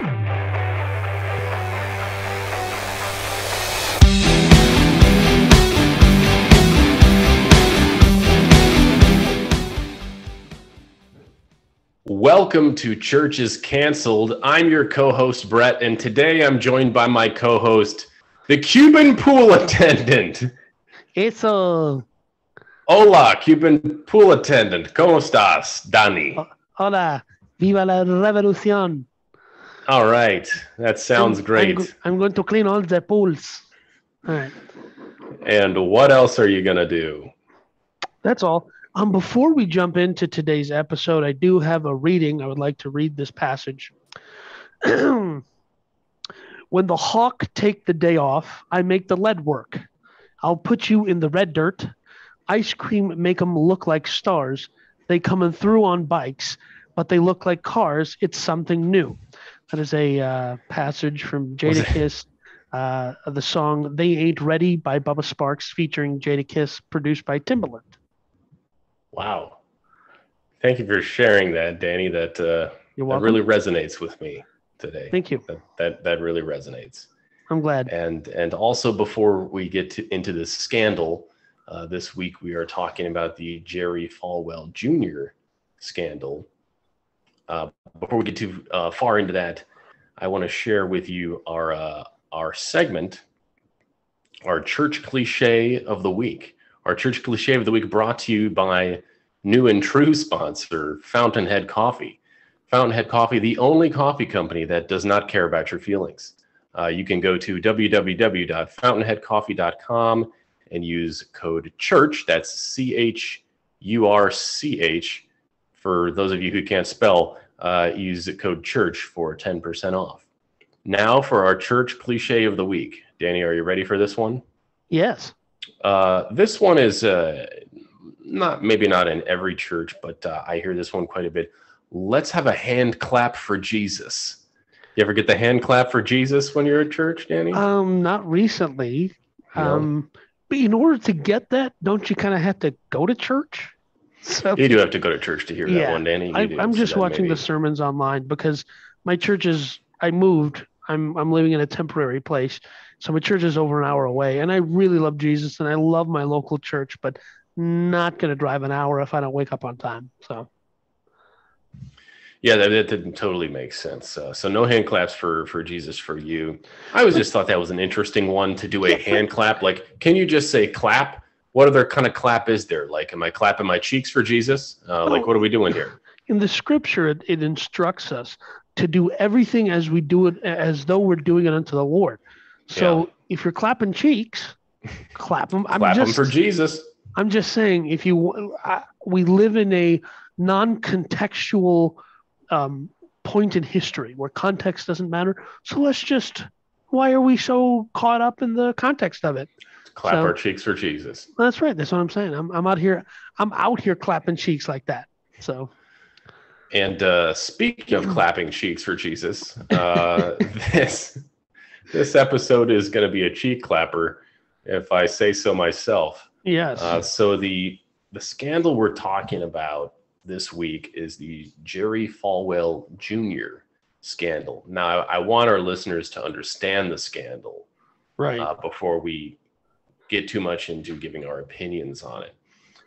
Welcome to Church is Canceled. I'm your co-host, Brett, and today I'm joined by my co-host, the Cuban pool attendant. Eso. Hola, Cuban pool attendant. ¿Cómo estás, Dani? Hola. Viva la revolución. All right. That sounds great. I'm going to clean all the pools. All right. And what else are you going to do? That's all. Before we jump into today's episode, I do have a reading. I would like to read this passage. When the hawk take the day off, I make the lead work. I'll put you in the red dirt. Ice cream make them look like stars. They coming through on bikes, but they look like cars. It's something new. That is a passage from Jadakiss, the song They Ain't Ready by Bubba Sparxxx, featuring Jadakiss, produced by Timbaland. Wow. Thank you for sharing that, Danny. That really resonates with me today. Thank you. That really resonates. I'm glad. And also, before we get into this scandal, this week we are talking about the Jerry Falwell Jr. scandal. Before we get too far into that, I want to share with you our segment, our church cliche of the week. Our church cliche of the week brought to you by new and true sponsor, Fountainhead Coffee. Fountainhead Coffee, the only coffee company that does not care about your feelings. You can go to www.fountainheadcoffee.com and use code CHURCH, that's CHURCH. For those of you who can't spell, use code CHURCH for 10% off. Now for our church cliche of the week. Danny, are you ready for this one? Yes. This one is maybe not in every church, but I hear this one quite a bit. Let's have a hand clap for Jesus. You ever get the hand clap for Jesus when you're at church, Danny? Not recently. No. But in order to get that, don't you kind of have to go to church? So, you do have to go to church to hear that one, Danny. I'm just watching the sermons online because my church I moved. I'm living in a temporary place. So my church is over an hour away, and I really love Jesus, and I love my local church, but not going to drive an hour if I don't wake up on time. So, yeah, that totally makes sense. So no hand claps for Jesus for you. I always just thought that was an interesting one to do a hand clap. Like, can you just say clap? What other kind of clap is there? Like, am I clapping my cheeks for Jesus? Like, what are we doing here? In the scripture, it instructs us to do everything as we do it, as though we're doing it unto the Lord. So if you're clapping cheeks, clap them. Clap them for Jesus. I'm just saying, we live in a non-contextual point in history where context doesn't matter. So why are we so caught up in the context of it? Clap our cheeks for Jesus. That's right. That's what I'm saying. I'm out here clapping cheeks like that. So. And speaking of clapping cheeks for Jesus, this episode is going to be a cheek clapper, if I say so myself. Yes. So the scandal we're talking about this week is the Jerry Falwell Jr. scandal. Now, I want our listeners to understand the scandal, right? Before we get too much into giving our opinions on it.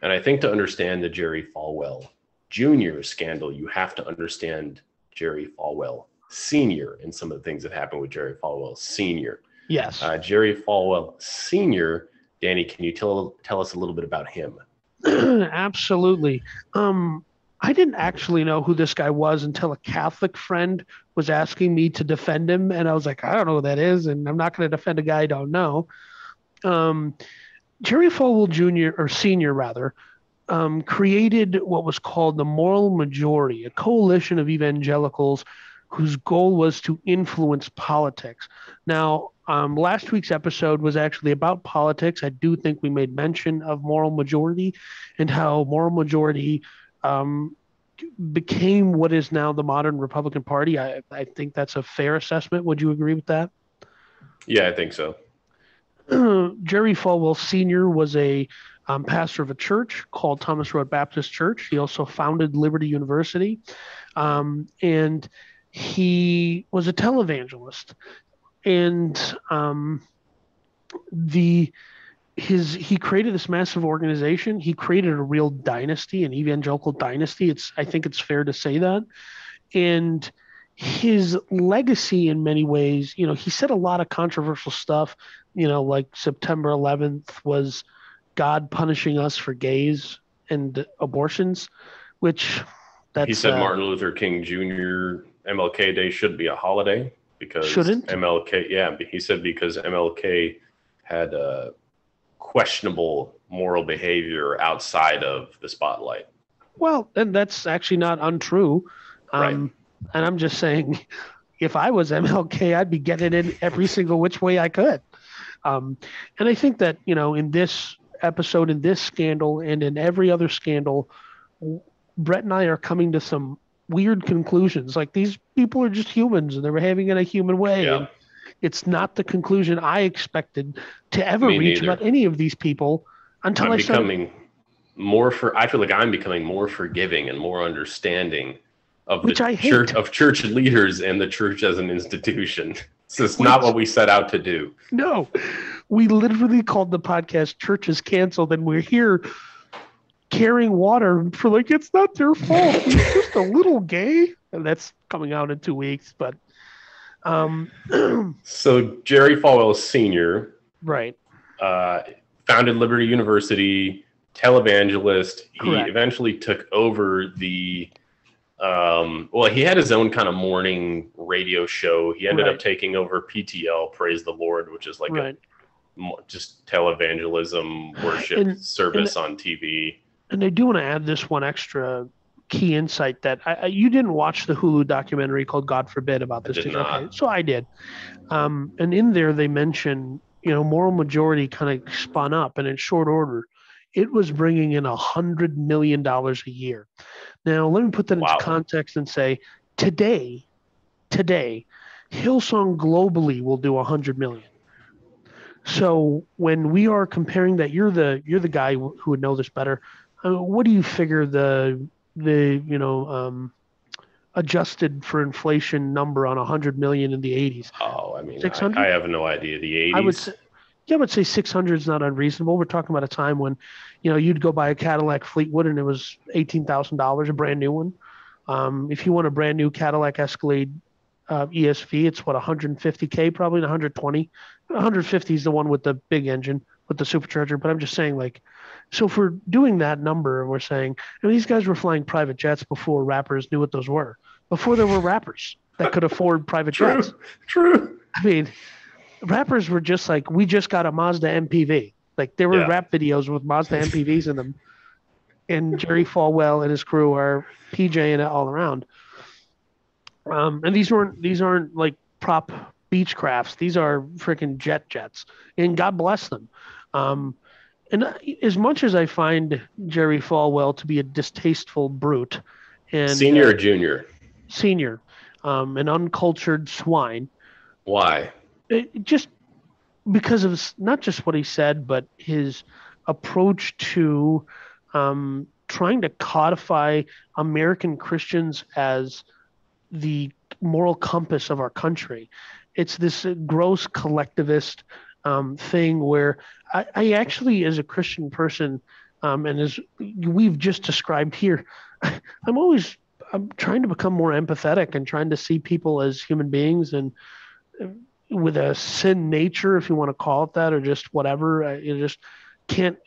And I think to understand the Jerry Falwell Jr. scandal, you have to understand Jerry Falwell Sr. and some of the things that happened with Jerry Falwell Sr. Yes. Jerry Falwell Sr., Danny, can you tell us a little bit about him? Absolutely. I didn't actually know who this guy was until a Catholic friend was asking me to defend him. And I was like, I don't know who that is, and I'm not going to defend a guy I don't know. Jerry Falwell Jr., or Sr. rather, created what was called the Moral Majority, a coalition of evangelicals whose goal was to influence politics. Now, last week's episode was actually about politics. I do think we made mention of Moral Majority and how Moral Majority became what is now the modern Republican Party. I think that's a fair assessment. Would you agree with that? Yeah, I think so. Jerry Falwell Sr. was a pastor of a church called Thomas Road Baptist Church. He also founded Liberty University. And he was a televangelist, and he created this massive organization. He created a real dynasty, an evangelical dynasty. I think it's fair to say that. And his legacy in many ways, he said a lot of controversial stuff, like September 11th was God punishing us for gays and abortions, which He said Martin Luther King Jr. MLK Day should be a holiday because shouldn't. MLK, yeah, he said because MLK had questionable moral behavior outside of the spotlight. Well, and that's actually not untrue. Right. And I'm just saying, if I was MLK, I'd be getting it in every single which way I could. And I think that, in this episode, in this scandal, and in every other scandal, Brett and I are coming to some weird conclusions. Like, these people are just humans and they're behaving in a human way. Yeah. And it's not the conclusion I expected to ever reach about any of these people until I started. I feel like I'm becoming more forgiving and more understanding of Which the I hate. of church leaders and the church as an institution. This is not what we set out to do. No, we literally called the podcast "Church is Canceled," and we're here carrying water for like it's not their fault. He's just a little gay, and that's coming out in 2 weeks. But so Jerry Falwell Sr. right, founded Liberty University, televangelist. Correct. He eventually took over the. He had his own kind of morning radio show. He ended up taking over PTL, Praise the Lord, which is like just televangelism, worship service on TV. And I do want to add this one extra key insight that you didn't watch the Hulu documentary called God Forbid about this. Okay, so I did. And in there they mention, Moral Majority kind of spun up, and in short order, it was bringing in $100 million a year. Now, let me put that into context and say, today, Hillsong globally will do $100 million. So when we are comparing that, you're the guy who would know this better. What do you figure the adjusted for inflation number on 100 million in the 80s? Oh, I mean, 600? I have no idea. The 80s. I would say 600 is not unreasonable. We're talking about a time when, you'd go buy a Cadillac Fleetwood and it was $18,000, a brand new one. If you want a brand new Cadillac Escalade ESV, it's what, 150K, probably 120. 150 is the one with the big engine with the supercharger. But I'm just saying, like, so if we're doing that number and we're saying, these guys were flying private jets before rappers knew what those were, before there were rappers that could afford private jets. True. I mean, rappers were just like, we just got a Mazda MPV. Like, there were rap videos with Mazda MPVs in them. And Jerry Falwell and his crew are PJing it all around. And these aren't like prop Beechcrafts. These are freaking jets. And God bless them. And as much as I find Jerry Falwell to be a distasteful brute, and senior or junior? Senior, an uncultured swine. Why? Just because of not just what he said, but his approach to trying to codify American Christians as the moral compass of our country. It's this gross collectivist thing where I actually, as a Christian person, and as we've just described here, I'm trying to become more empathetic and trying to see people as human beings and with a sin nature, if you want to call it that, or just whatever. You just can't.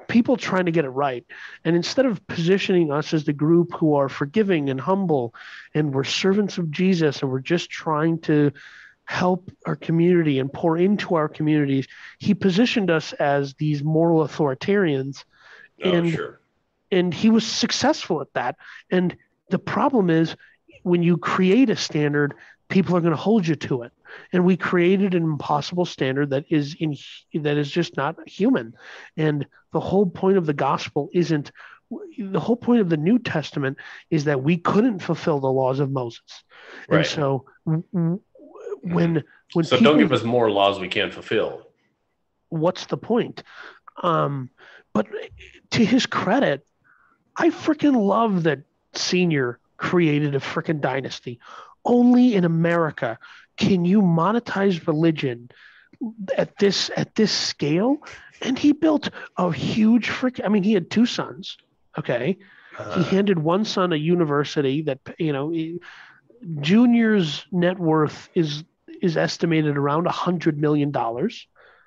People trying to get it right. And instead of positioning us as the group who are forgiving and humble and we're servants of Jesus and we're just trying to help our community and pour into our communities, he positioned us as these moral authoritarians. And he was successful at that. And the problem is when you create a standard, people are going to hold you to it. And we created an impossible standard that is just not human. And the whole point of the gospel the whole point of the New Testament is that we couldn't fulfill the laws of Moses. Right. And so when so don't give us more laws we can't fulfill. What's the point? But to his credit, I freaking love that Senior created a freaking dynasty. only in America can you monetize religion at this scale. And he built a huge I mean, he had two sons. Okay. He handed one son a university that, Junior's net worth is estimated around $100 million.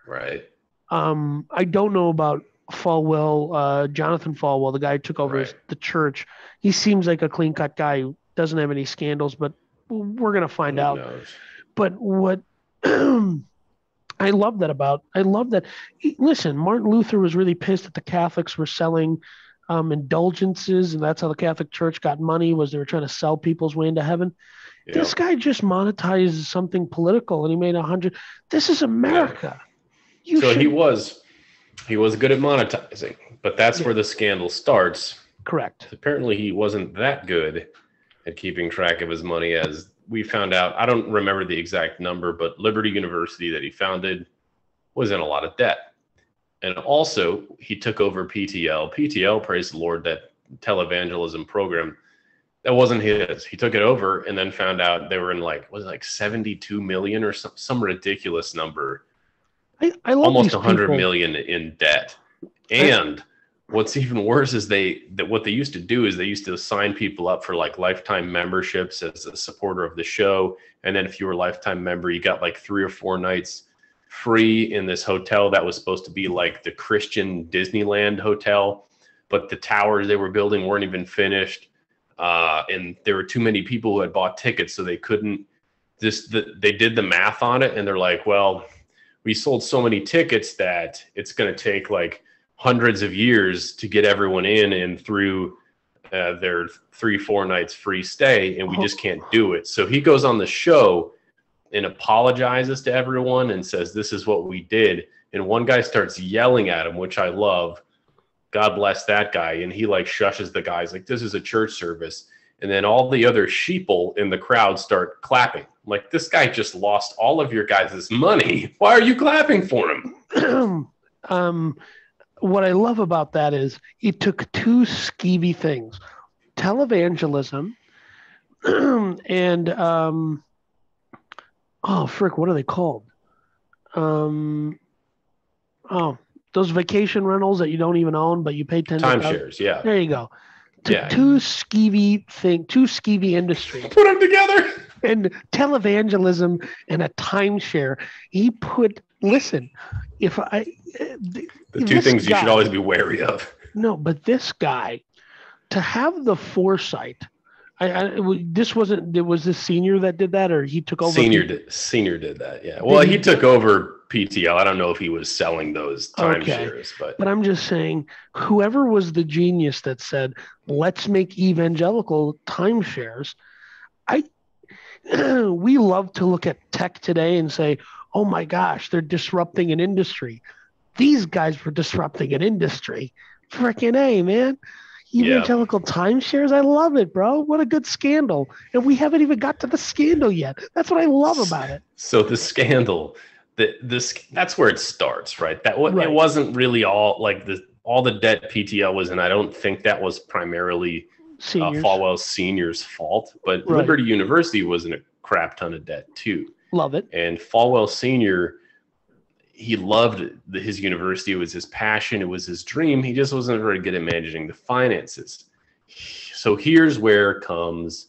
Right. I don't know about Falwell, Jonathan Falwell, the guy who took over the church. He seems like a clean cut guy who doesn't have any scandals, but we're going to find out. Knows? But what I love that. Listen, Martin Luther was really pissed that the Catholics were selling indulgences, and that's how the Catholic Church got money, was they were trying to sell people's way into heaven. Yep. This guy just monetized something political, and he made 100. This is America. Yeah. He was good at monetizing, but that's where the scandal starts. Correct. Apparently, he wasn't that good at keeping track of his money, as we found out. I don't remember the exact number, but Liberty University that he founded was in a lot of debt. And also, he took over PTL. PTL, praise the Lord, that televangelism program, that wasn't his. He took it over and then found out they were in like 72 million or some ridiculous number. I love almost 100 million in debt. And what's even worse is what they used to do is they used to sign people up for like lifetime memberships as a supporter of the show. And then if you were a lifetime member, you got like 3 or 4 nights free in this hotel that was supposed to be like the Christian Disneyland hotel, but the towers they were building weren't even finished, and there were too many people who had bought tickets, so they couldn't. They did the math on it, and they're like, well, we sold so many tickets that it's going to take like hundreds of years to get everyone in and through their 3-4 nights free stay, and we just can't do it. So he goes on the show and apologizes to everyone and says, this is what we did. And one guy starts yelling at him, which I love. God bless that guy. And he like shushes the guys like, this is a church service. And then all the other sheeple in the crowd start clapping. I'm like, this guy just lost all of your guys' money. Why are you clapping for him? What I love about that is it took 2 skeevy things, televangelism and what are they called? Those vacation rentals that you don't even own, but you pay timeshares. Yeah, there you go. Two skeevy industries. Put them together. And televangelism and a timeshare. He put. Listen, the 2 things you should always be wary of. No, but this guy, to have the foresight. This wasn't. Was this senior that did that, or he took over? Senior did that. Yeah. Well, he took over PTL. I don't know if he was selling those timeshares, but I'm just saying, whoever was the genius that said, "Let's make evangelical timeshares," we love to look at tech today and say, "Oh my gosh, they're disrupting an industry." These guys were disrupting an industry. Freaking A, man. Evangelical timeshares, I love it, bro. What a good scandal. And we haven't even got to the scandal yet. That's what I love about it. So the scandal, that's where it starts, right? It wasn't really all like all the debt PTL was in. I don't think that was primarily Falwell Sr.'s fault, but Liberty University was in a crap ton of debt too. Love it. And Falwell Sr., he loved his university. It was his passion. It was his dream. He just wasn't very good at managing the finances. So here's where Falwell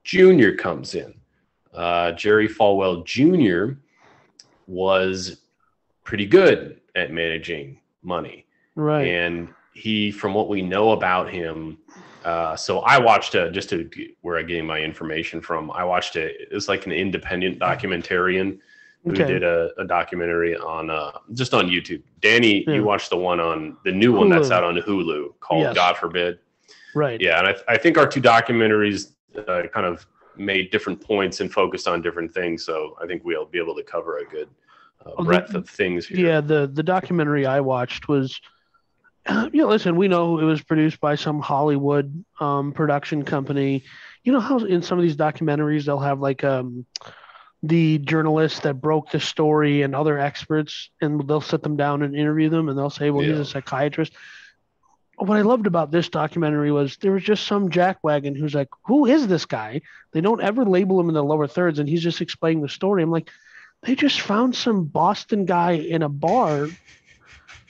Jr. comes in. Jerry Falwell Jr. was pretty good at managing money. Right. And he, from what we know about him, so I watched just where I'm getting my information from. I watched it's like an independent documentarian who did a documentary on just on YouTube. Danny, you watched the one on the new one that's out on Hulu called God Forbid. Right. Yeah, and I think our 2 documentaries kind of made different points and focused on different things. So I think we'll be able to cover a good breadth of things here. Yeah, the documentary I watched was, listen, we know it was produced by some Hollywood production company. You know how in some of these documentaries they'll have like the journalists that broke the story and other experts, and they'll sit them down and interview them, and they'll say, well, he's a psychiatrist. what I loved about this documentary was there was just some jackwagon who's like, who is this guy? They don't ever label him in the lower thirds, and he's just explaining the story. I'm like, they just found some Boston guy in a bar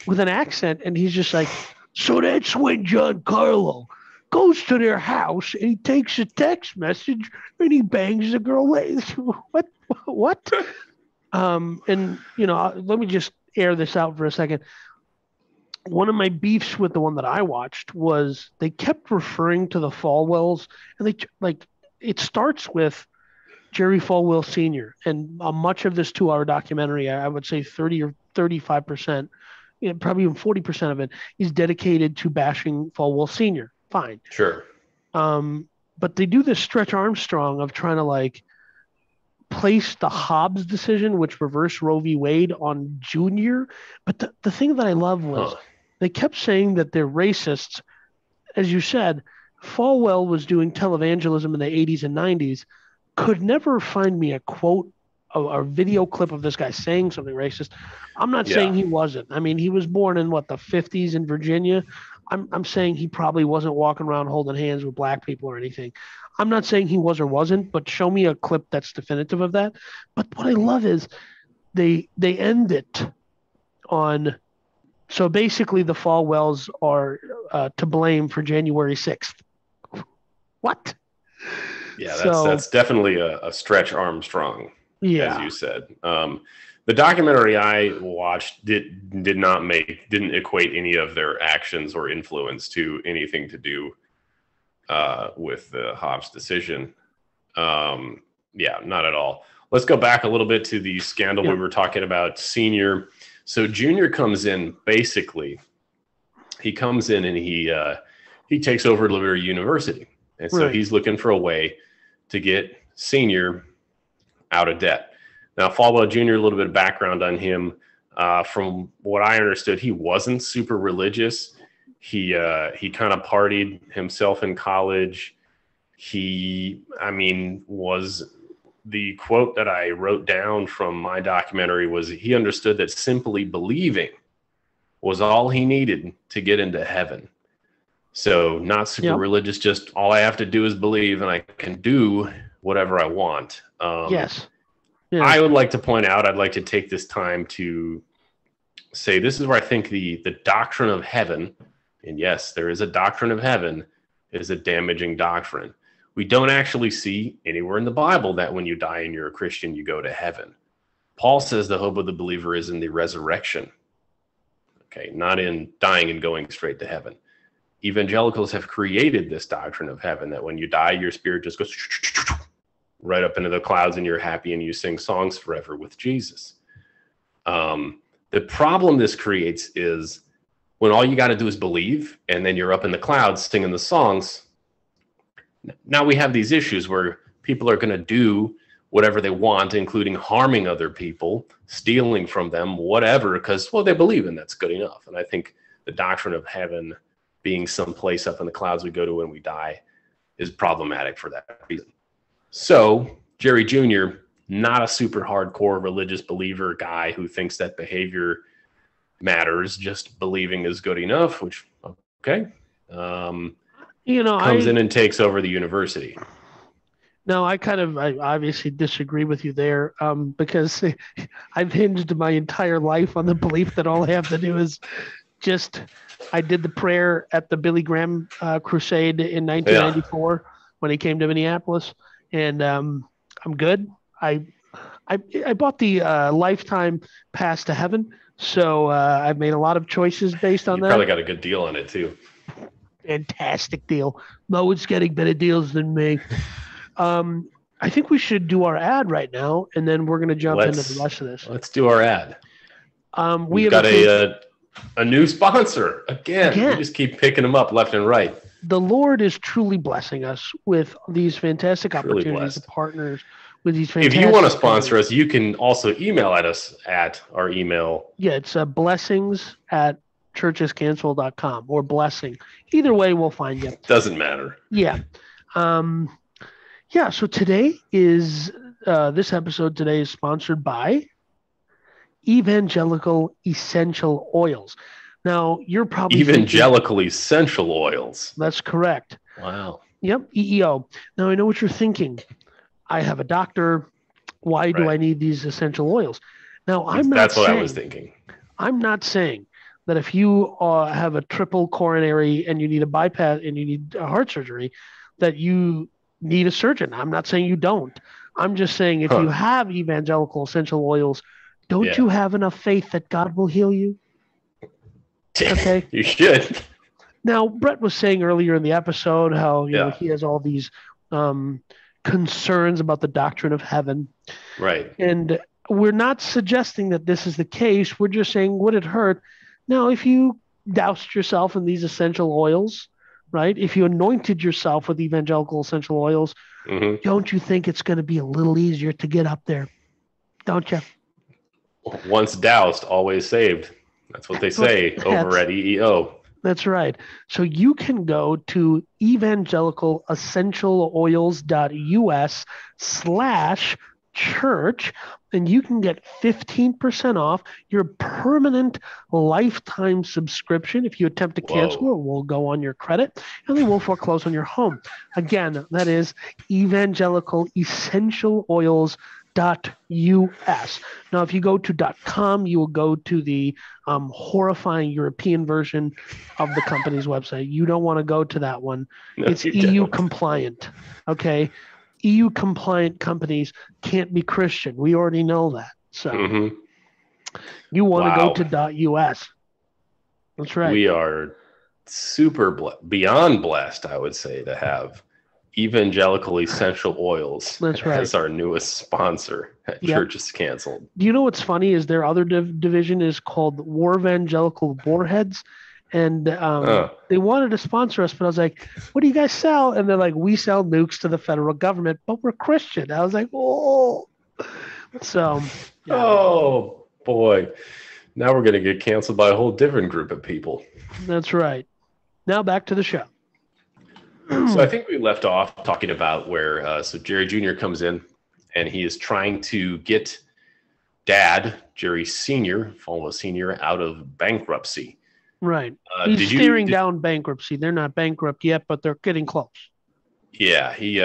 with an accent, and he's just like, so that's when Giancarlo goes to their house and he takes a text message and he bangs the girl. What? What? And let me just air this out for a second. One of my beefs with the one that I watched was they kept referring to the Falwells, and they like it starts with Jerry Falwell Sr. and much of this 2-hour documentary, I would say 30 or 35%, probably even 40% of it is dedicated to bashing Falwell Sr. Fine. Sure. But they do this Stretch Armstrong of trying to like place the Hobbs decision, which reversed Roe v. Wade, on Junior. But the thing that I love was they kept saying that they're racists. As you said, Falwell was doing televangelism in the 80s and 90s. Could never find me a quote or video clip of this guy saying something racist. I'm not saying he wasn't. I mean, he was born in the 50s in Virginia. I'm saying he probably wasn't walking around holding hands with black people or anything. I'm not saying he was or wasn't, but show me a clip that's definitive of that. But what I love is they end it on, so basically the Falwells are to blame for January 6th. What? Yeah, that's definitely a Stretch Armstrong, as you said. The documentary I watched didn't equate any of their actions or influence to anything to do with the Hobbs decision. Not at all. Let's go back a little bit to the scandal we were talking about, Senior. So Junior comes in, basically, he comes in and he takes over Liberty University. And so he's looking for a way to get Senior out of debt. Now, Falwell Jr., a little bit of background on him. From what I understood, he wasn't super religious. He kind of partied himself in college. Was the quote that I wrote down from my documentary was he understood that simply believing was all he needed to get into heaven. So not super religious, just all I have to do is believe and I can do whatever I want. Yes. I would like to point out, I'd like to take this time to say this is where I think the doctrine of heaven, and yes, there is a doctrine of heaven, is a damaging doctrine. We don't actually see anywhere in the Bible that when you die and you're a Christian, you go to heaven. Paul says the hope of the believer is in the resurrection. Okay, not in dying and going straight to heaven. Evangelicals have created this doctrine of heaven that when you die, your spirit just goes right up into the clouds and you're happy and you sing songs forever with Jesus. The problem this creates is when all you got to do is believe and then you're up in the clouds singing the songs. Now we have these issues where people are going to do whatever they want, including harming other people, stealing from them, whatever, because, well, they believe and that's good enough. And I think the doctrine of heaven being someplace up in the clouds we go to when we die is problematic for that reason. So Jerry Jr., not a super hardcore religious believer guy who thinks that behavior matters, just believing is good enough, which, okay. Comes in and takes over the university. No, I obviously disagree with you there because I've hinged my entire life on the belief that all I have to do is I did the prayer at the Billy Graham crusade in 1994 when he came to Minneapolis, and I'm good. I bought the lifetime pass to heaven, so I've made a lot of choices based on that. You probably got a good deal on it too. Fantastic deal. Mo is getting better deals than me. I think we should do our ad right now, and then we're going to jump into the rest of this. Let's do our ad. We've got a new sponsor. Again, we just keep picking them up left and right. The Lord is truly blessing us with these fantastic opportunities to partner with these fantastic. If you want to sponsor us, you can also email at us at our email. Yeah, it's blessings@churchescancel.com or blessing. Either way, we'll find you. Doesn't matter. Yeah. So today is this episode today is sponsored by Evangelical Essential Oils. Now, you're probably thinking, Evangelical essential oils. that's correct. Wow. Yep, EEO. Now, I know what you're thinking. I have a doctor. Why do I need these essential oils? Now, That's what I was thinking. I'm not saying that if you have a triple coronary and you need a bypass and you need a heart surgery, that you need a surgeon. I'm not saying you don't. I'm just saying if you have evangelical essential oils, don't you have enough faith that God will heal you? Okay. You should. Now, Brett was saying earlier in the episode how you know he has all these concerns about the doctrine of heaven. Right. And we're not suggesting that this is the case. We're just saying, would it hurt? Now, if you doused yourself in these essential oils, right? If you anointed yourself with evangelical essential oils, don't you think it's going to be a little easier to get up there? Don't you? Once doused, always saved. That's what they say over at EEO. That's right. So you can go to evangelicalessentialoils.us/church and you can get 15% off your permanent lifetime subscription. If you attempt to cancel, it will go on your credit and they will foreclose on your home. Again, that is evangelicalessentialoils.us. Now, if you go to .com, you will go to the horrifying European version of the company's website. You don't want to go to that one. No, it's EU compliant. Okay. EU compliant companies can't be Christian. We already know that. So you want to go to .us. That's right. We are super beyond blessed, I would say, to have Evangelical Essential Oils as our newest sponsor at Church is Canceled. Do you know what's funny is their other division is called Warvangelical Warheads, and they wanted to sponsor us, but I was like, what do you guys sell? And they're like, we sell nukes to the federal government, but we're Christian. I was like, oh. So. Yeah. Oh, boy. Now we're going to get canceled by a whole different group of people. That's right. Now back to the show. So I think we left off talking about where so Jerry Jr. comes in and he is trying to get Dad, Jerry Sr., Falwell Sr., out of bankruptcy. Right. He's staring down bankruptcy. They're not bankrupt yet, but they're getting close. Yeah. He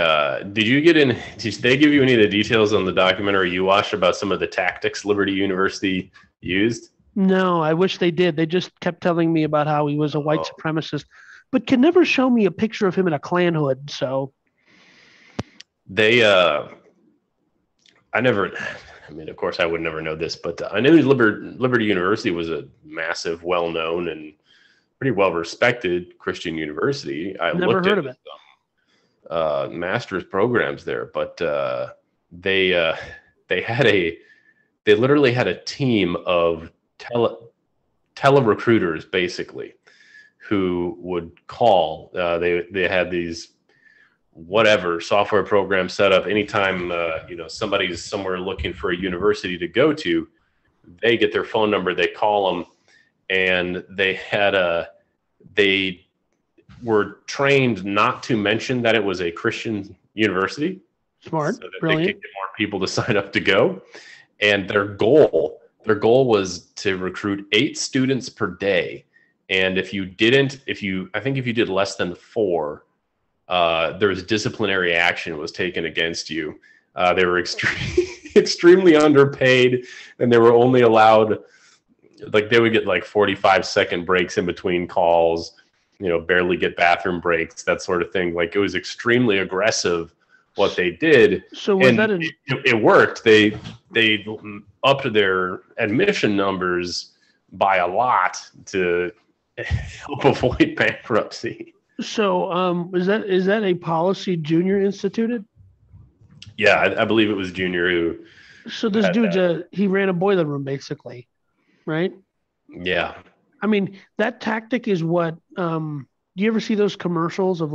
did you get in? Did they give you any of the details on the documentary you watched about some of the tactics Liberty University used? No, I wish they did. They just kept telling me about how he was a white supremacist, but can never show me a picture of him in a Klan hood. So they, of course I would never know this, but I knew Liberty University was a massive, well-known and pretty well-respected Christian university. I never heard of it. Master's programs there, but they literally had a team of tele-recruiters basically, who would call. They had these whatever software programs set up. Anytime somebody's somewhere looking for a university to go to, they get their phone number, they call them, and they were trained not to mention that it was a Christian university. Smart, so that brilliant. They could get more people to sign up to go. And their goal was to recruit 8 students per day. And if you did less than 4, there was disciplinary action was taken against you. They were extremely underpaid, and they were only allowed, they would get 45-second breaks in between calls, barely get bathroom breaks, that sort of thing. It was extremely aggressive what they did. So was that it worked. They upped their admission numbers by a lot to help avoid bankruptcy. So is that a policy Junior instituted? Yeah, I believe it was Junior who. So this dude's he ran a boiler room basically, right? Yeah. I mean, that tactic is what do you ever see those commercials of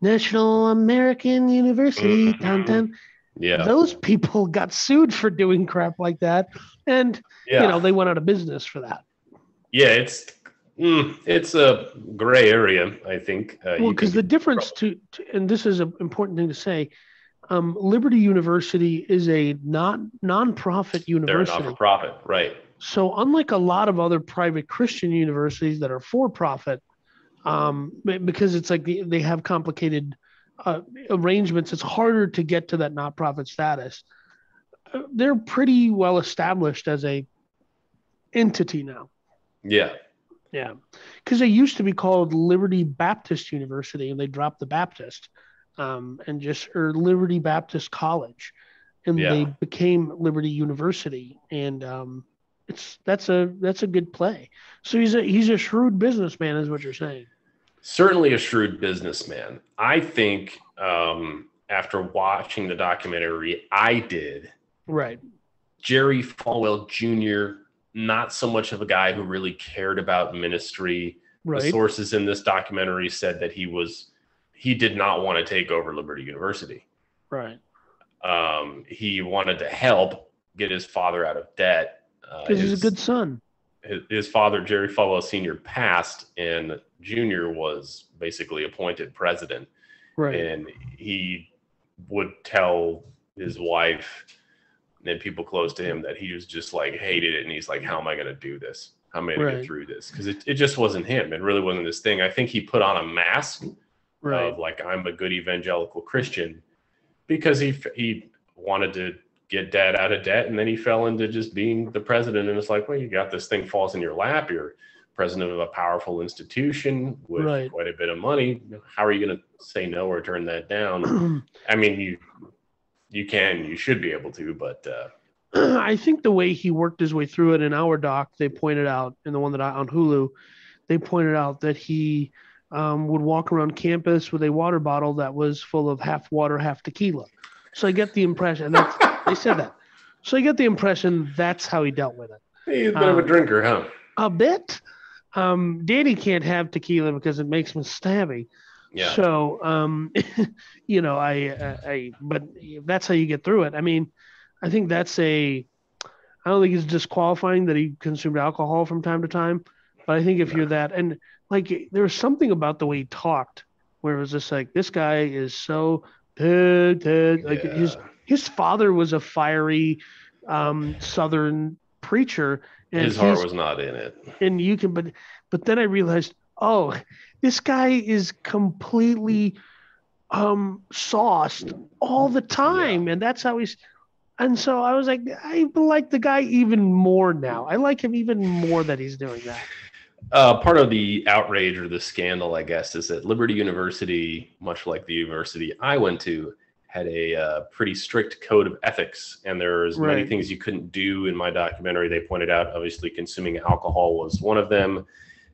National American University downtown? Yeah. Those people got sued for doing crap like that, and they went out of business for that. Yeah, it's a gray area, I think. Well, because the difference and this is an important thing to say, Liberty University is a non-profit university. They're a not-for-profit, right? So unlike a lot of other private Christian universities that are for profit, because it's like they have complicated arrangements, it's harder to get to that not-profit status. They're pretty well established as a entity now. Yeah. Yeah, because they used to be called Liberty Baptist University, and they dropped the Baptist, and just or Liberty Baptist College, and they Yeah. became Liberty University, and that's a good play. So he's a shrewd businessman, is what you're saying. Certainly a shrewd businessman. I think after watching the documentary, I did. Right. Jerry Falwell Jr., not so much of a guy who really cared about ministry. Right. The sources in this documentary said that he did not want to take over Liberty University. Right. He wanted to help get his father out of debt. Because he's a good son. His father, Jerry Falwell Sr., passed, and Jr. was basically appointed president. Right. And he would tell his wife and people close to him that he was just like hated it. And he's like, how am I going to do this? How am I going to get through this? Because it just wasn't him. It really wasn't this thing. I think he put on a mask of like, I'm a good evangelical Christian, because he wanted to get dad out of debt. And then he fell into just being the president. And it's like, well, you got this thing falls in your lap. You're president of a powerful institution with quite a bit of money. How are you going to say no or turn that down? I mean, you should be able to, but I think the way he worked his way through it in our doc, they pointed out, and the one that on Hulu, they pointed out that he would walk around campus with a water bottle that was full of half water, half tequila. So I get the impression they said that. So I get the impression that's how he dealt with it. He's a bit of a drinker, huh? A bit. Danny can't have tequila because it makes him stabby. Yeah. So, but that's how you get through it. I mean, I think I don't think it's disqualifying that he consumed alcohol from time to time, but I think if you're that, and like, there was something about the way he talked where it was just like, this guy is so, like his father was a fiery, Southern preacher. And his heart was not in it. And but then I realized, oh, this guy is completely sauced all the time. Yeah. And that's how and so I was like, I like the guy even more now. I like him even more that he's doing that. Part of the outrage or the scandal, I guess, is that Liberty University, much like the university I went to, had a pretty strict code of ethics, and there's many things you couldn't do. In my documentary, they pointed out, obviously, consuming alcohol was one of them.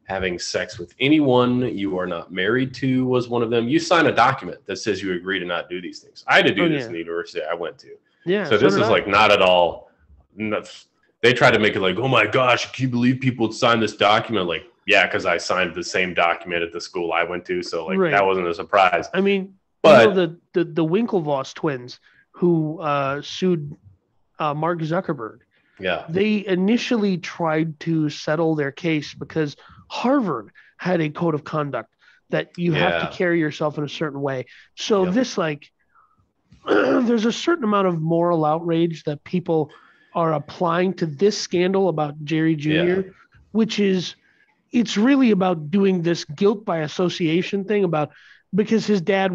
Having sex with anyone you are not married to was one of them. You sign a document that says you agree to not do these things. I had to do this in the university I went to. Yeah. So this is like not at all. They tried to make it like, oh my gosh, can you believe people would sign this document? Like, yeah, because I signed the same document at the school I went to. So like that wasn't a surprise. I mean, but the Winklevoss twins who sued Mark Zuckerberg. Yeah. They initially tried to settle their case because Harvard had a code of conduct that you have to carry yourself in a certain way. So this there's a certain amount of moral outrage that people are applying to this scandal about Jerry Jr., which is, it's really about doing this guilt by association thing because his dad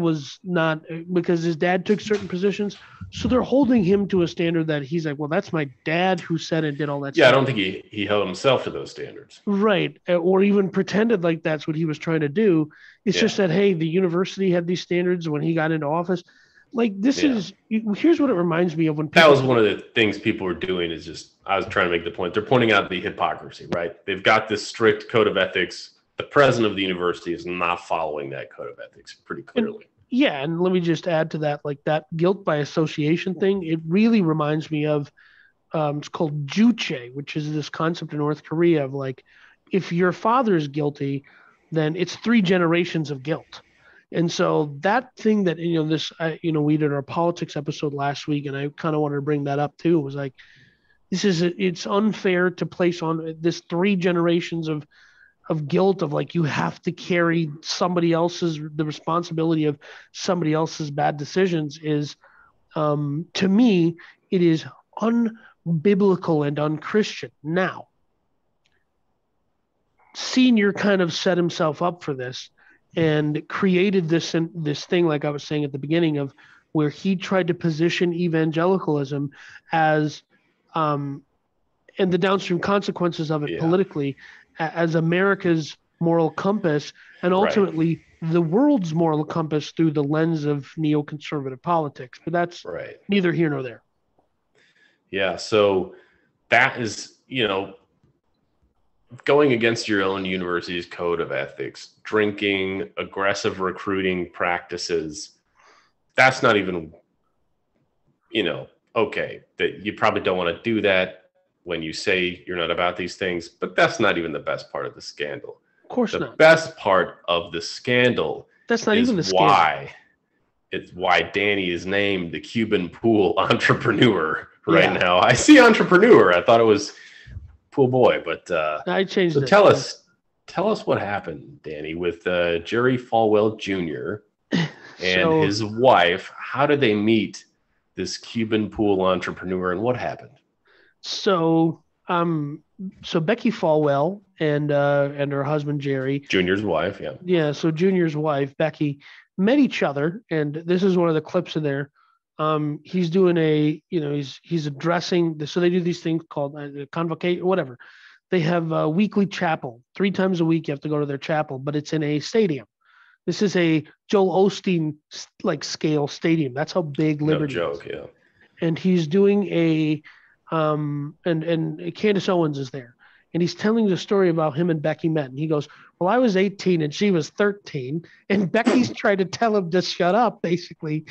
took certain positions. So they're holding him to a standard that he's like, well, that's my dad who said and did all that stuff. Yeah, I don't think he held himself to those standards. Right. Or even pretended like that's what he was trying to do. It's just that, hey, the university had these standards when he got into office. Like, here's what it reminds me of when people. That was one of the things people were doing is just, I was trying to make the point. They're pointing out the hypocrisy, right? They've got this strict code of ethics. The president of the university is not following that code of ethics pretty clearly. And let me just add to that, like that guilt by association thing, it really reminds me of, it's called juche, which is this concept in North Korea of like, if your father is guilty, then it's 3 generations of guilt. And so that thing that, we did our politics episode last week, and I kind of wanted to bring that up too. It was like, it's unfair to place on this 3 generations of guilt of like, you have to carry the responsibility of somebody else's bad decisions is, to me, it is biblical and unchristian. Now, Senior kind of set himself up for this and created this thing, like I was saying at the beginning, of where he tried to position evangelicalism as and the downstream consequences of it politically as America's moral compass, and ultimately the world's moral compass through the lens of neoconservative politics. But that's neither here nor there. Yeah, so that is, going against your own university's code of ethics, drinking, aggressive recruiting practices. That's not even, okay, that you probably don't want to do that when you say you're not about these things, but that's not even the best part of the scandal. Of course not. The best part of the scandal that's not even the scandal. It's why Danny is named the Cuban pool entrepreneur now. I see entrepreneur. I thought it was pool boy, but I changed it. Tell us what happened, Danny, with Jerry Falwell Jr. and his wife. How did they meet this Cuban pool entrepreneur, and what happened? So Becky Falwell and her husband Jerry, Junior's wife, so Junior's wife Becky met each other, and this is one of the clips in there. He's doing he's addressing. So they do these things called convocation, whatever. They have a weekly chapel. 3 times a week you have to go to their chapel, but it's in a stadium. This is a Joel Osteen scale stadium. That's how big Liberty is. And he's doing a and Candace Owens is there, and he's telling the story about him and Becky met. And he goes, "Well, I was 18 and she was 13," and Becky's trying to tell him to shut up, basically.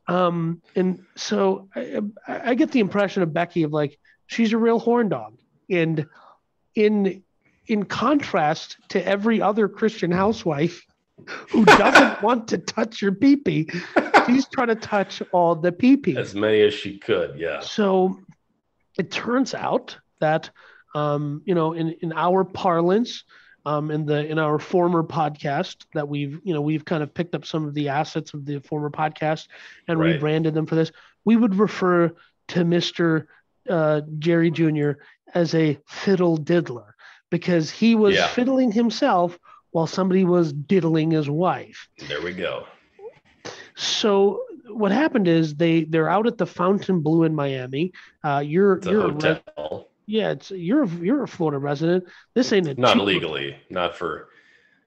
And so I get the impression of Becky of she's a real horn dog, and in contrast to every other Christian housewife who doesn't want to touch your pee-pee, she's trying to touch all the pee-pee. As many as she could, yeah. So it turns out that in our parlance, in our former podcast that we've kind of picked up some of the assets of the former podcast and rebranded them for this. We would refer to Mr. Jerry Jr. as a fiddle diddler because he was fiddling himself while somebody was diddling his wife. There we go. So what happened is they're out at the Fontainebleau in Miami. You're a hotel. You're a Florida resident. This ain't not legally, not for,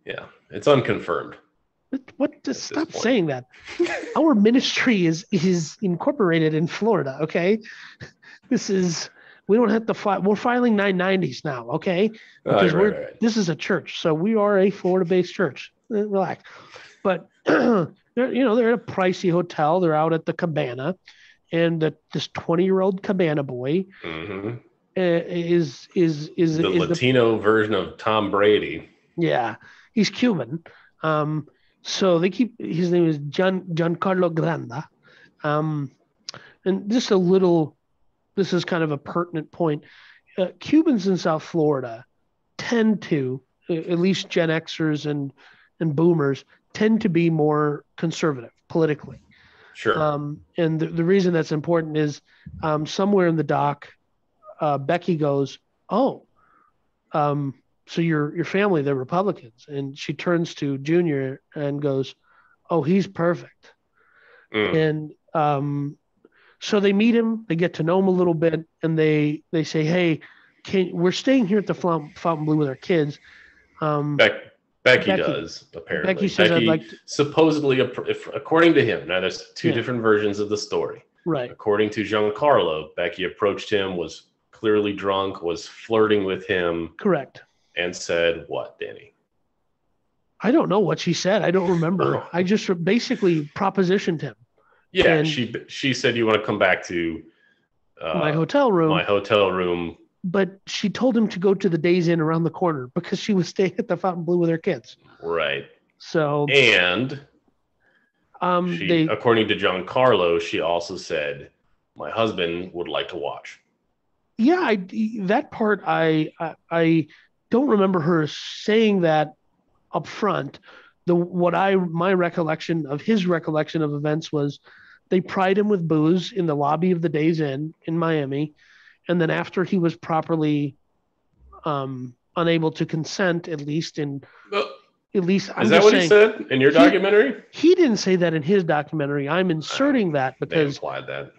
it's unconfirmed. What? Stop saying that. Our ministry is incorporated in Florida. Okay, we don't have to file. We're filing 990s now. Okay, because this is a church, so we are a Florida-based church. Relax. But they're at a pricey hotel. They're out at the cabana, and this 20-year-old cabana boy. Mm-hmm. Is the Latino version of Tom Brady. Yeah, he's Cuban. So his name is Giancarlo Granda. And just this is kind of a pertinent point. Cubans in South Florida tend to, at least Gen Xers and boomers, tend to be more conservative politically. Sure. And the reason that's important is somewhere in the doc, Becky goes, "Oh, so your family, they're Republicans," and she turns to Junior and goes, "Oh, he's perfect." And so they meet him, they get to know him a little bit, and they say, "Hey, we're staying here at the Fontainebleau with our kids." Becky does, apparently. Becky says, "I'd like to..." Supposedly, according to him, now there's two different versions of the story. Right. According to Giancarlo, Becky approached him, was clearly drunk, was flirting with him. Correct. And said what, Danny? I don't know what she said. I don't remember. Oh. I just basically propositioned him. Yeah, and she said, "You want to come back to my hotel room?" My hotel room. But she told him to go to the Days Inn around the corner because she was staying at the Fontainebleau with her kids. Right. So and according to Giancarlo, she also said, "My husband would like to watch." Yeah, that part I don't remember her saying that up front. My recollection of his recollection of events was they pried him with booze in the lobby of the Days Inn in Miami. and then after he was properly unable to consent, at least I'm is that what he said in your documentary? He didn't say that in his documentary. I'm inserting that because they implied that.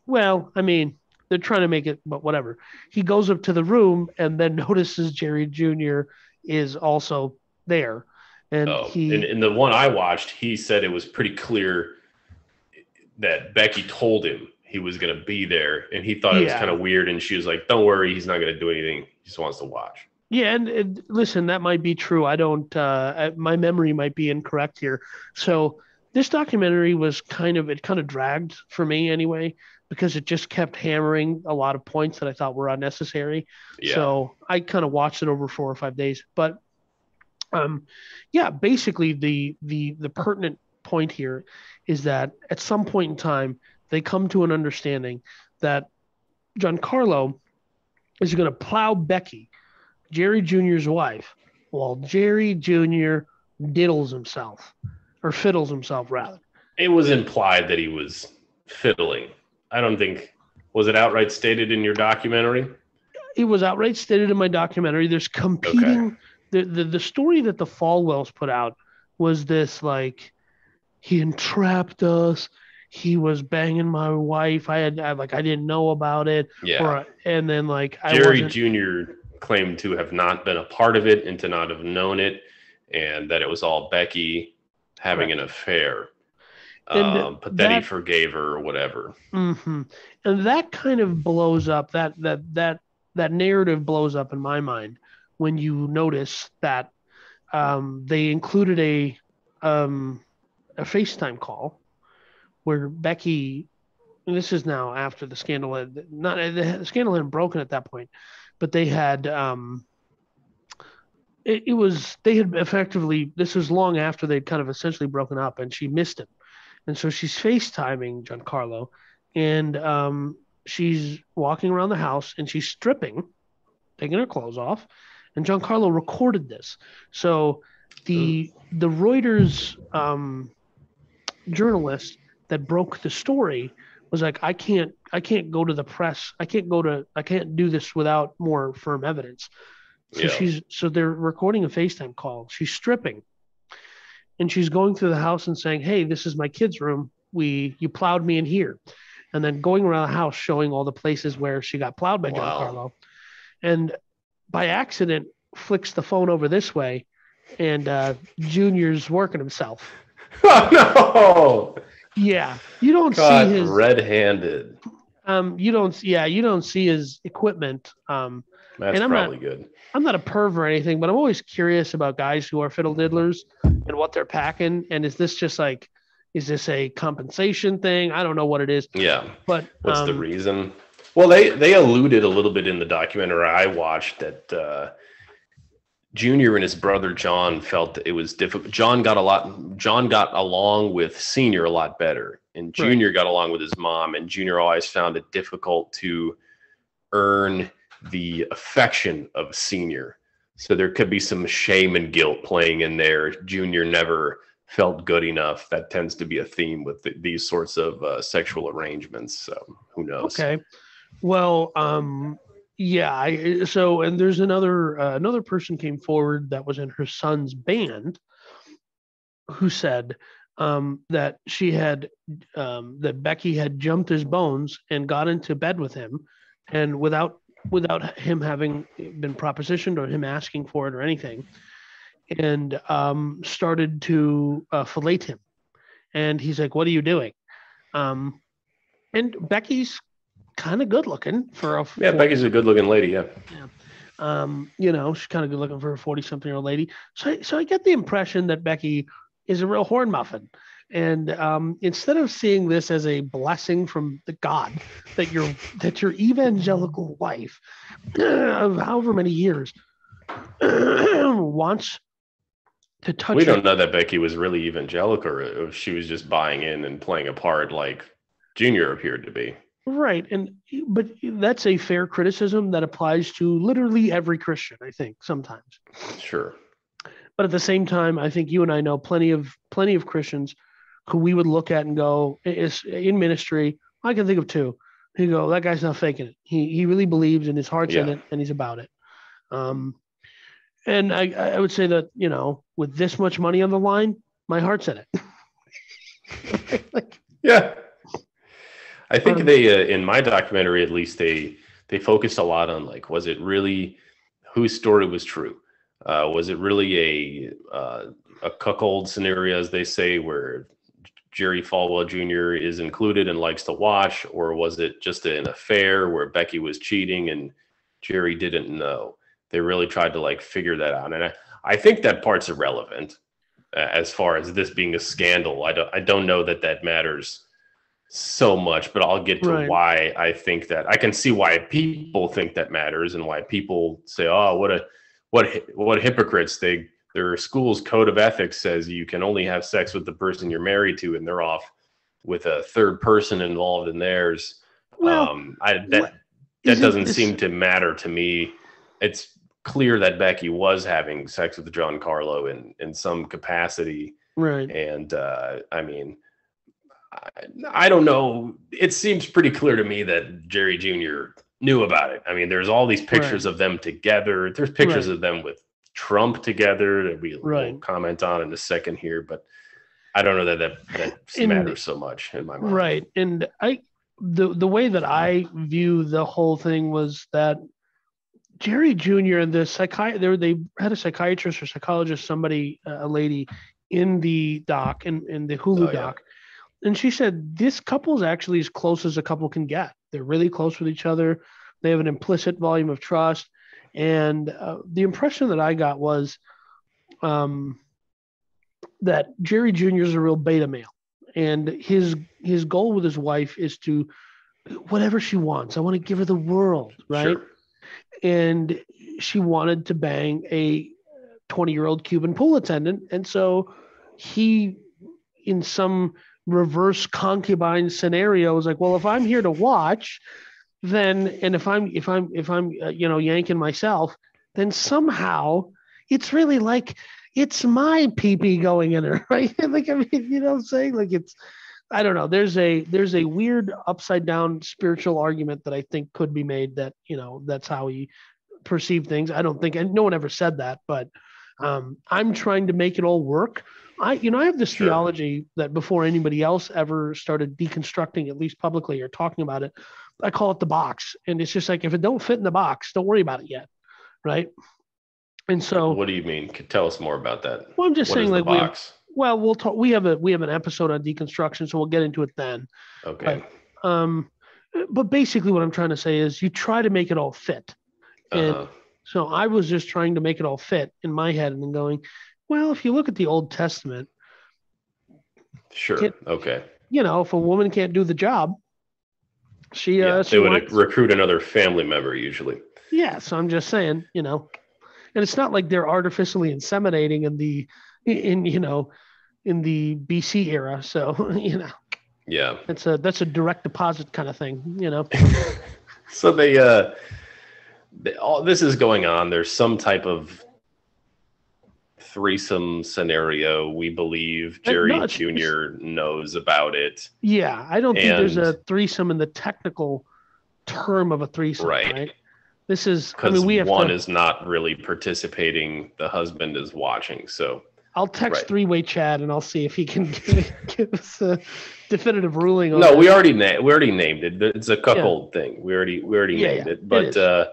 Well, I mean, they're trying to make it, but whatever. He goes up to the room and then notices Jerry Jr. is also there. And in the one I watched, he said it was pretty clear that Becky told him he was going to be there, and he thought it was kind of weird. And she was like, "Don't worry, he's not going to do anything. He just wants to watch." Yeah, and listen, that might be true. I don't. My memory might be incorrect here. So this documentary was kind of dragged for me anyway, because it just kept hammering a lot of points that I thought were unnecessary. Yeah. So I kind of watched it over 4 or 5 days. But basically the pertinent point here is that at some point in time they come to an understanding that Giancarlo is going to plow Becky, Jerry Jr.'s wife, while Jerry Jr. fiddles himself, rather. It was implied that he was fiddling. I don't think, was it outright stated in your documentary? It was outright stated in my documentary. There's competing. Okay. The story that the Falwells put out was this, like, he entrapped us. He was banging my wife. I didn't know about it. Yeah. And then Jerry Jr. claimed to have not been a part of it and to not have known it, and that it was all Becky having an affair. But then he forgave her or whatever. Mm-hmm. And that kind of blows up. That narrative blows up in my mind when you notice that they included a FaceTime call where Becky, and this is now after the scandal the scandal hadn't broken at that point, but they had they had effectively, this was long after they'd kind of essentially broken up, and she missed him. And so she's FaceTiming Giancarlo, and she's walking around the house and she's stripping, taking her clothes off, and Giancarlo recorded this. So the Reuters journalist that broke the story was like, I can't go to the press. I can't do this without more firm evidence. So they're recording a FaceTime call. She's stripping, and she's going through the house and saying, "Hey, this is my kid's room. You plowed me in here," and then going around the house showing all the places where she got plowed by Giancarlo, and by accident flicks the phone over this way, and Junior's working himself. Oh no! Yeah, you don't see his red-handed. You don't see his equipment. That's probably good. I'm not a perv or anything, but I'm always curious about guys who are fiddle diddlers and what they're packing. And is this a compensation thing? I don't know what it is. Yeah. But what's the reason? Well, they alluded a little bit in the documentary I watched that Junior and his brother John felt that it was difficult. John got along with Senior a lot better, and Junior got along with his mom, and Junior always found it difficult to earn the affection of Senior. So there could be some shame and guilt playing in there. Junior never felt good enough. That tends to be a theme with these sorts of sexual arrangements. So who knows? Okay. Well, yeah. So, and there's another person came forward that was in her son's band who said that she had that Becky had jumped his bones and got into bed with him, and without him having been propositioned or him asking for it or anything, and started to fillet him. And he's like, "What are you doing?" And Becky's kind of good looking for a Becky's a good looking lady. Yeah. She's kind of good looking for a 40-something-year-old lady. So I get the impression that Becky is a real horn muffin. And instead of seeing this as a blessing from the God that your evangelical wife of however many years wants to touch, we don't know that Becky was really evangelical, or if she was just buying in and playing a part like Junior appeared to be. Right, but that's a fair criticism that applies to literally every Christian, I think, sometimes. Sure. But at the same time, I think you and I know plenty of Christians who we would look at and go, is in ministry. I can think of two You go, that guy's not faking it. He really believes, and his heart's in Yeah. it, and he's about it. Um, and I would say that, with this much money on the line, my heart's in it. Like, Yeah. I think um, they, in my documentary at least, they focused a lot on like, was it really whose story was true? Was it really a cuckold scenario, as they say, where Jerry Falwell Jr. is included and likes to watch, or was it just an affair where Becky was cheating and Jerry didn't know? They really tried to like figure that out, and I think that part's irrelevant as far as this being a scandal. I don't know that that matters so much, but I'll get to right. why I think that. I can see why people think that matters and why people say, "Oh, what hypocrites! Their school's code of ethics says you can only have sex with the person you're married to, and they're off with a third person involved in theirs." Well, That isn't doesn't this seem to matter to me. It's clear that Becky was having sex with Giancarlo in some capacity, right? and I mean, I don't know. It seems pretty clear to me that Jerry Jr. knew about it. I mean, there's all these pictures Right. of them together. There's pictures Right. of them with Trump together that we will Right. comment on in a second here, but I don't know that And matters so much in my mind. right. And the way that I view the whole thing was that Jerry Jr. and they had a psychiatrist or psychologist, somebody, a lady, in the doc, in the Hulu Oh yeah, doc, and she said this couple is actually as close as a couple can get. They're really close with each other. They have an implicit volume of trust, and the impression that I got was um, that Jerry Jr. is a real beta male, and his goal with his wife is to whatever she wants. I want to give her the world, right? sure. And she wanted to bang a 20-year-old Cuban pool attendant, and so he, in some reverse concubine scenario, was like, well, if I'm here to watch, then, and if I'm yanking myself, then somehow it's really like it's my pee-pee going in her, right? Like, I mean, what I'm saying? Like, it's, I don't know. There's a weird upside down spiritual argument that I think could be made, that that's how he perceived things. I don't think, and no one ever said that, but I'm trying to make it all work. I have this Sure. theology that before anybody else ever started deconstructing, at least publicly, or talking about it, I call it the box. And it's just like, if it don't fit in the box, don't worry about it yet, right? And so, What do you mean? Tell us more about that. well, I'm just What saying, is the like, box? we'll talk. We have an episode on deconstruction, so we'll get into it then. Okay. But um, but basically, what I'm trying to say is, you try to make it all fit. And Uh-huh. so I was just trying to make it all fit in my head, and then going, well, if you look at the Old Testament, Sure. it, Okay. if a woman can't do the job, she Yeah, she they would wants. recruit another family member usually. Yeah, so I'm just saying, and it's not like they're artificially inseminating in the BC era. So Yeah. that's a direct deposit kind of thing. So all this is going on. There's some type of threesome scenario. We believe No, Jerry it's Jr. knows about it. yeah. I don't think there's And a threesome in the technical term of a threesome, right, right? This is, I because mean, we have one to. is not really participating, the husband is watching. So, I'll text right. three-way Chad and I'll see if he can give us a definitive ruling on No, that. we already named it. It's a Yeah, cuckold thing. We already yeah, named yeah. it. It is.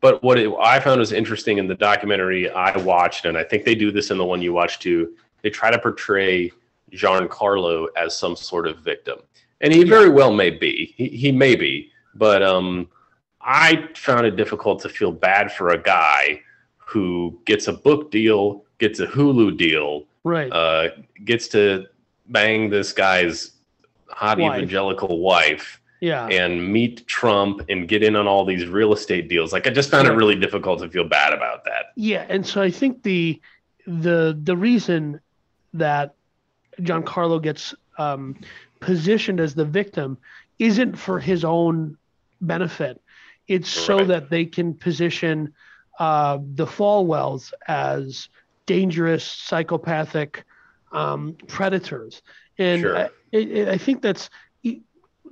But what I found was interesting in the documentary I watched, and I think they do this in the one you watched too. They try to portray Giancarlo as some sort of victim, and he Yeah, very well may be. He may be, but I found it difficult to feel bad for a guy who gets a book deal, gets a Hulu deal, right. gets to bang this guy's hot Wife. evangelical wife Yeah, and meet Trump and get in on all these real estate deals. Like, I just found it right. really difficult to feel bad about that. Yeah, and so I think the reason that Giancarlo gets positioned as the victim isn't for his own benefit. It's so Right. that they can position the Falwells as dangerous, psychopathic predators. And Sure. I think that's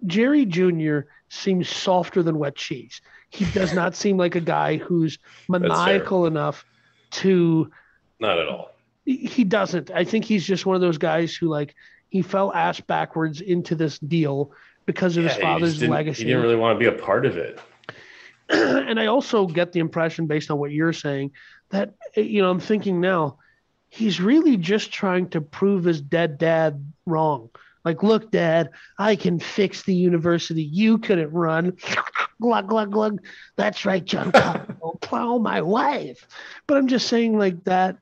Jerry Jr. seems softer than wet cheese. He does not seem like a guy who's That's fair. maniacal enough to. Not at all. He doesn't. I think he's just one of those guys who like he fell ass backwards into this deal because of his father's legacy. He didn't really want to be a part of it. And I also get the impression, based on what you're saying, that I'm thinking now, he's really just trying to prove his dead dad wrong. Like, look, Dad, I can fix the university you couldn't run. Glug, glug, glug. That's right, John Carlo. Plow my wife. But I'm just saying like that,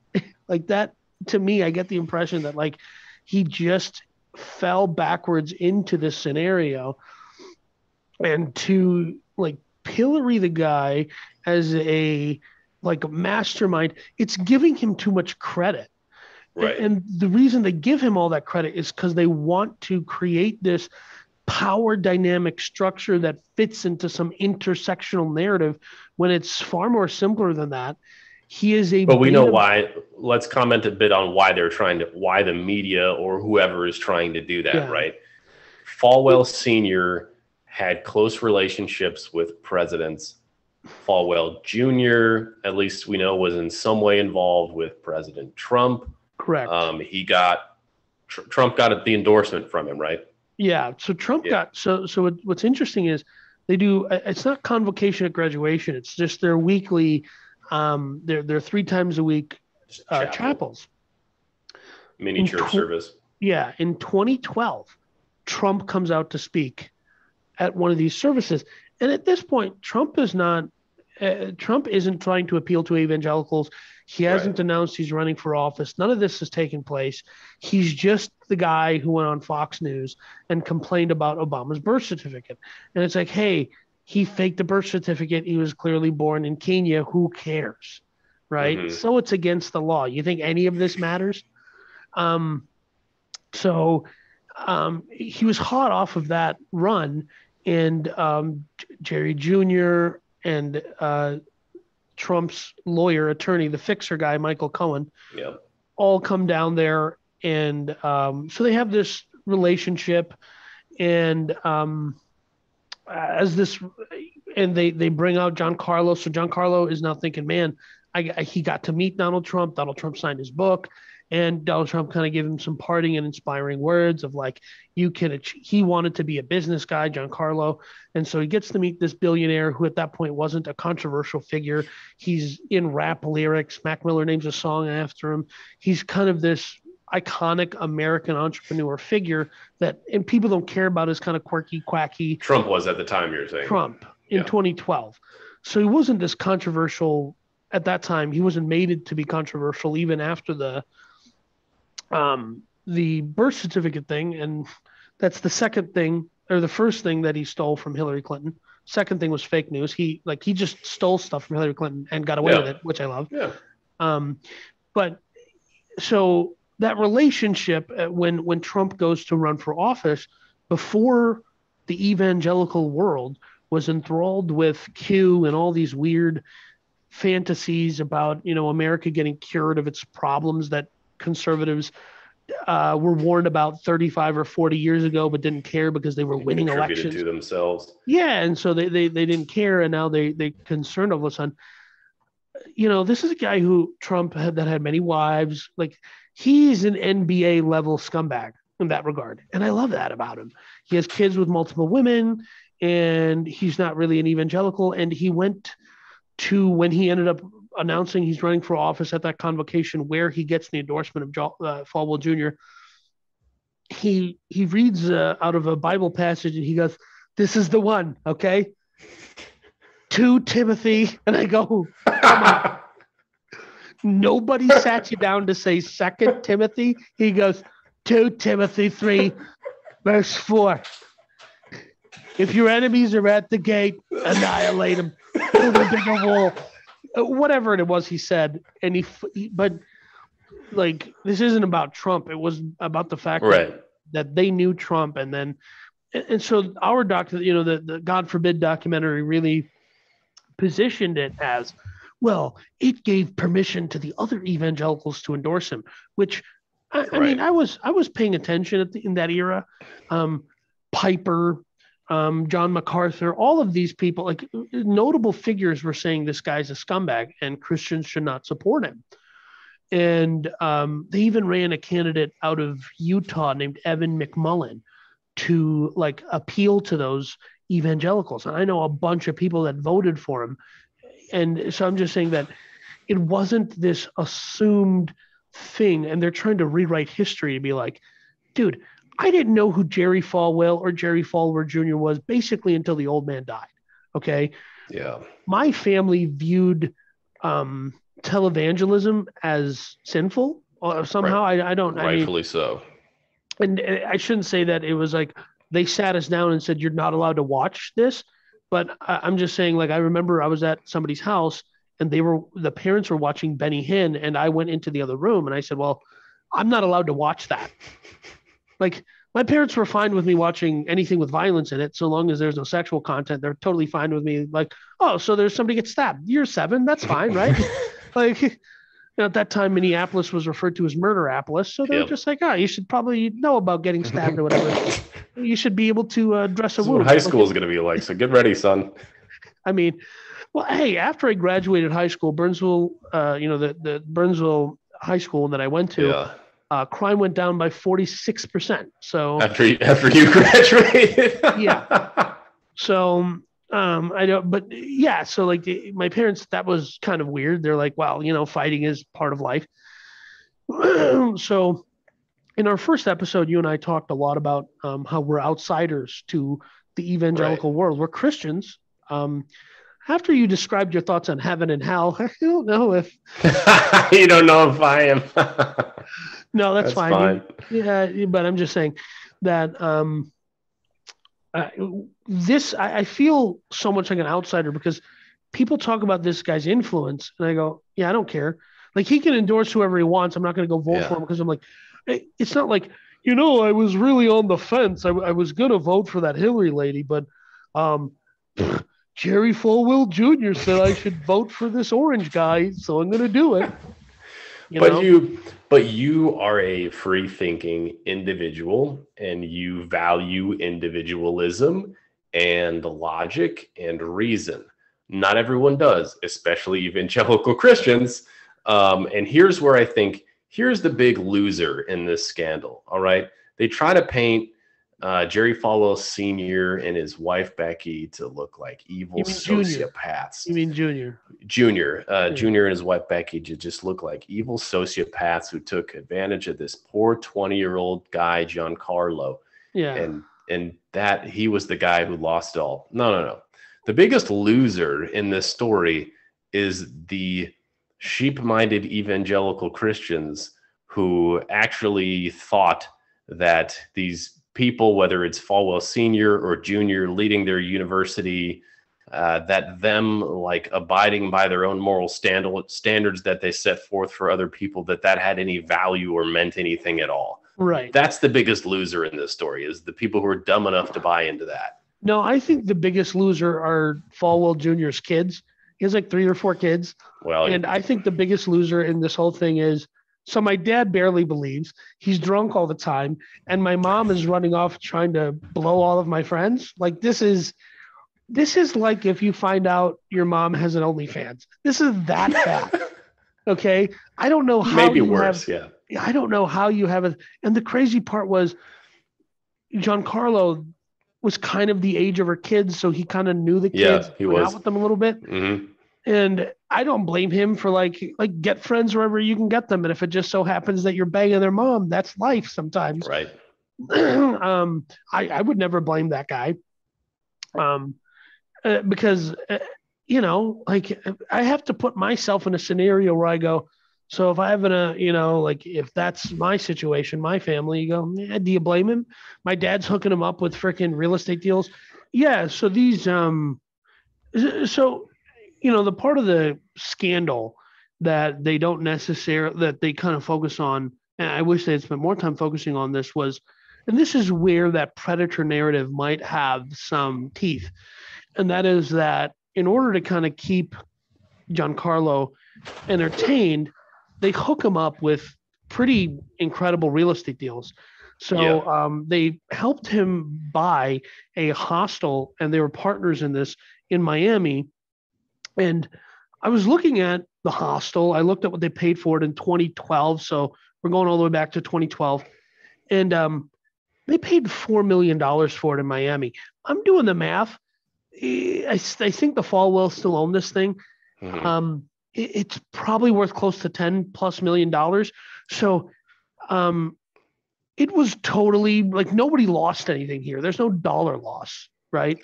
to me, I get the impression that like he just fell backwards into this scenario, and to like pillory the guy as a mastermind, it's giving him too much credit. Right. And the reason they give him all that credit is because they want to create this power dynamic structure that fits into some intersectional narrative when it's far more simpler than that. He is a. But we know why. Let's comment a bit on why why the media or whoever is trying to do that, right? Falwell Sr. had close relationships with presidents. Falwell Jr., at least we know, was in some way involved with President Trump. Correct. Trump got the endorsement from him, right? Yeah. So Trump got so. What's interesting is they do. It's not convocation at graduation. It's just their weekly. They're 3 times a week chapels. Mini church service. Yeah. In 2012, Trump comes out to speak at one of these services, and at this point, Trump isn't trying to appeal to evangelicals. He hasn't announced he's running for office. None of this has taken place. He's just the guy who went on Fox News and complained about Obama's birth certificate. And it's like, hey, he faked a birth certificate. He was clearly born in Kenya. Who cares? Right? Mm-hmm. So it's against the law. You think any of this matters? He was hot off of that run, and Jerry Jr. and Trump's lawyer, attorney, the fixer guy, Michael Cohen, all come down there. And so they have this relationship, and they bring out John Carlo. So John Carlo is now thinking, man, he got to meet Donald Trump. Donald Trump signed his book, and Donald Trump kind of gave him some parting and inspiring words of like, he wanted to be a business guy, John Carlo. And so he gets to meet this billionaire who at that point wasn't a controversial figure. He's in rap lyrics. Mac Miller names a song after him. He's kind of this iconic American entrepreneur figure and people don't care about his kind of quirky, quacky. Trump was at the time, you're saying. Trump in 2012. So he wasn't this controversial at that time. He wasn't made to be controversial even after the birth certificate thing. And that's the second thing, or the first thing that he stole from Hillary Clinton. Second thing was fake news. He just stole stuff from Hillary Clinton and got away with it, which I love. Yeah. But so that relationship, when Trump goes to run for office, before the evangelical world was enthralled with Q and all these weird fantasies about, America getting cured of its problems that conservatives were warned about 35 or 40 years ago, but didn't care because they were winning elections to themselves. Yeah. And so they didn't care. And now they concerned all of a sudden. This is a guy who Trump had many wives. Like, he's an NBA level scumbag in that regard. And I love that about him. He has kids with multiple women, and he's not really an evangelical. And he went to, when he ended up announcing he's running for office at that convocation where he gets the endorsement of Falwell Jr., he reads out of a Bible passage, and he goes, "This is the one, okay? 2 Timothy." And I go, "Come on." Nobody sat you down to say 2 Timothy. He goes, 2 Timothy 3, verse 4. If your enemies are at the gate, annihilate them. Build a bigger wall. Whatever it was he said. And but like, this isn't about Trump. It was about the fact that they knew Trump. And so our the God Forbid documentary really positioned it as, well, it gave permission to the other evangelicals to endorse him, which I mean, I was paying attention in that era. Piper, John MacArthur, all of these people, like notable figures, were saying this guy's a scumbag and Christians should not support him. And they even ran a candidate out of Utah named Evan McMullen to like appeal to those evangelicals. And I know a bunch of people that voted for him. And so I'm just saying that it wasn't this assumed thing. And they're trying to rewrite history to be like, dude, I didn't know who Jerry Falwell or Jerry Falwell Jr. was basically until the old man died. Okay. Yeah. My family viewed televangelism as sinful somehow. Right. I don't. Rightfully so. And I shouldn't say that it was like they sat us down and said, you're not allowed to watch this. But I'm just saying, like, I remember I was at somebody's house and the parents were watching Benny Hinn, and I went into the other room and I said, well, I'm not allowed to watch that. Like, my parents were fine with me watching anything with violence in it, so long as there's no sexual content. They're totally fine with me. Like, oh, so there's somebody gets stabbed. You're 7. That's fine, right? Like, at that time, Minneapolis was referred to as Murderapolis. So they were just like, you should probably know about getting stabbed or whatever. You should be able to address a wound. What high school is going to be like. So get ready, son. I mean, well, hey, after I graduated high school, Burnsville, the Burnsville high school that I went to, crime went down by 46%. So after you graduated, yeah. So I don't, but yeah. So like my parents, that was kind of weird. They're like, well, fighting is part of life. So in our first episode, you and I talked a lot about how we're outsiders to the evangelical world. We're Christians. After you described your thoughts on heaven and hell, I don't know if you don't know if I am. No, that's fine. Yeah, but I'm just saying that I feel so much like an outsider because people talk about this guy's influence, and I go, yeah, I don't care. Like, he can endorse whoever he wants. I'm not going to go vote for him because I'm like, it's not like, I was really on the fence. I was going to vote for that Hillary lady, but Jerry Falwell Jr. said I should vote for this orange guy, so I'm going to do it. But you are a free-thinking individual, and you value individualism and logic and reason. Not everyone does, especially evangelical Christians. And here's where I think here's the big loser in this scandal. All right, they try to paint Jerry Falwell Sr. and his wife Becky to look like evil sociopaths. You mean Junior? Junior and his wife Becky just look like evil sociopaths who took advantage of this poor 20-year-old guy, Giancarlo. Yeah. And that he was the guy who lost it all. No. The biggest loser in this story is the sheep-minded evangelical Christians who actually thought that these people, whether it's Falwell Sr. or Jr. leading their university, that them like abiding by their own moral standards that they set forth for other people, that had any value or meant anything at all. Right. That's the biggest loser in this story, is the people who are dumb enough to buy into that. No, I think the biggest loser are Falwell Jr.'s kids. He has like 3 or 4 kids. Well, and I think the biggest loser in this whole thing is, so my dad barely believes. He's drunk all the time. And my mom is running off trying to blow all of my friends. Like, this is like if you find out your mom has an OnlyFans. This is that bad. Okay? I don't know how maybe worse, yeah. I don't know how you have it. And the crazy part was Giancarlo was kind of the age of her kids, so he kind of knew the kids. Yeah, he was out with them a little bit. Mm-hmm. And I don't blame him for like get friends wherever you can get them. And if it just so happens that you're banging their mom, that's life sometimes. Right. I would never blame that guy. Because, like I have to put myself in a scenario where I go, so if I have if that's my situation, my family, you go, yeah, do you blame him? My dad's hooking him up with freaking real estate deals. Yeah. So these, the part of the scandal that they don't necessarily, that they kind of focus on, and I wish they had spent more time focusing on this, was, and this is where that predator narrative might have some teeth, and that is that in order to kind of keep Giancarlo entertained, they hook him up with pretty incredible real estate deals. Yeah. So they helped him buy a hostel, and they were partners in this in Miami. And I was looking at the hostel. I looked at what they paid for it in 2012. So we're going all the way back to 2012. And they paid $4 million for it in Miami. I'm doing the math. I think the Falwell still own this thing. It's probably worth close to $10+ million. So it was totally like nobody lost anything here. There's no dollar loss, right?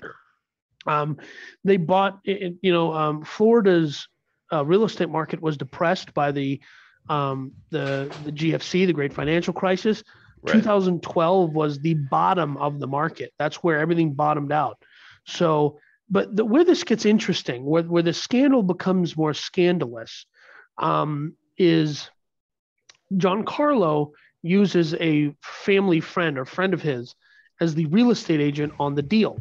They bought, Florida's real estate market was depressed by the GFC, the Great Financial Crisis. Right. 2012 was the bottom of the market. That's where everything bottomed out. So, but where this gets interesting, where the scandal becomes more scandalous, is Giancarlo uses a family friend or friend of his as the real estate agent on the deal.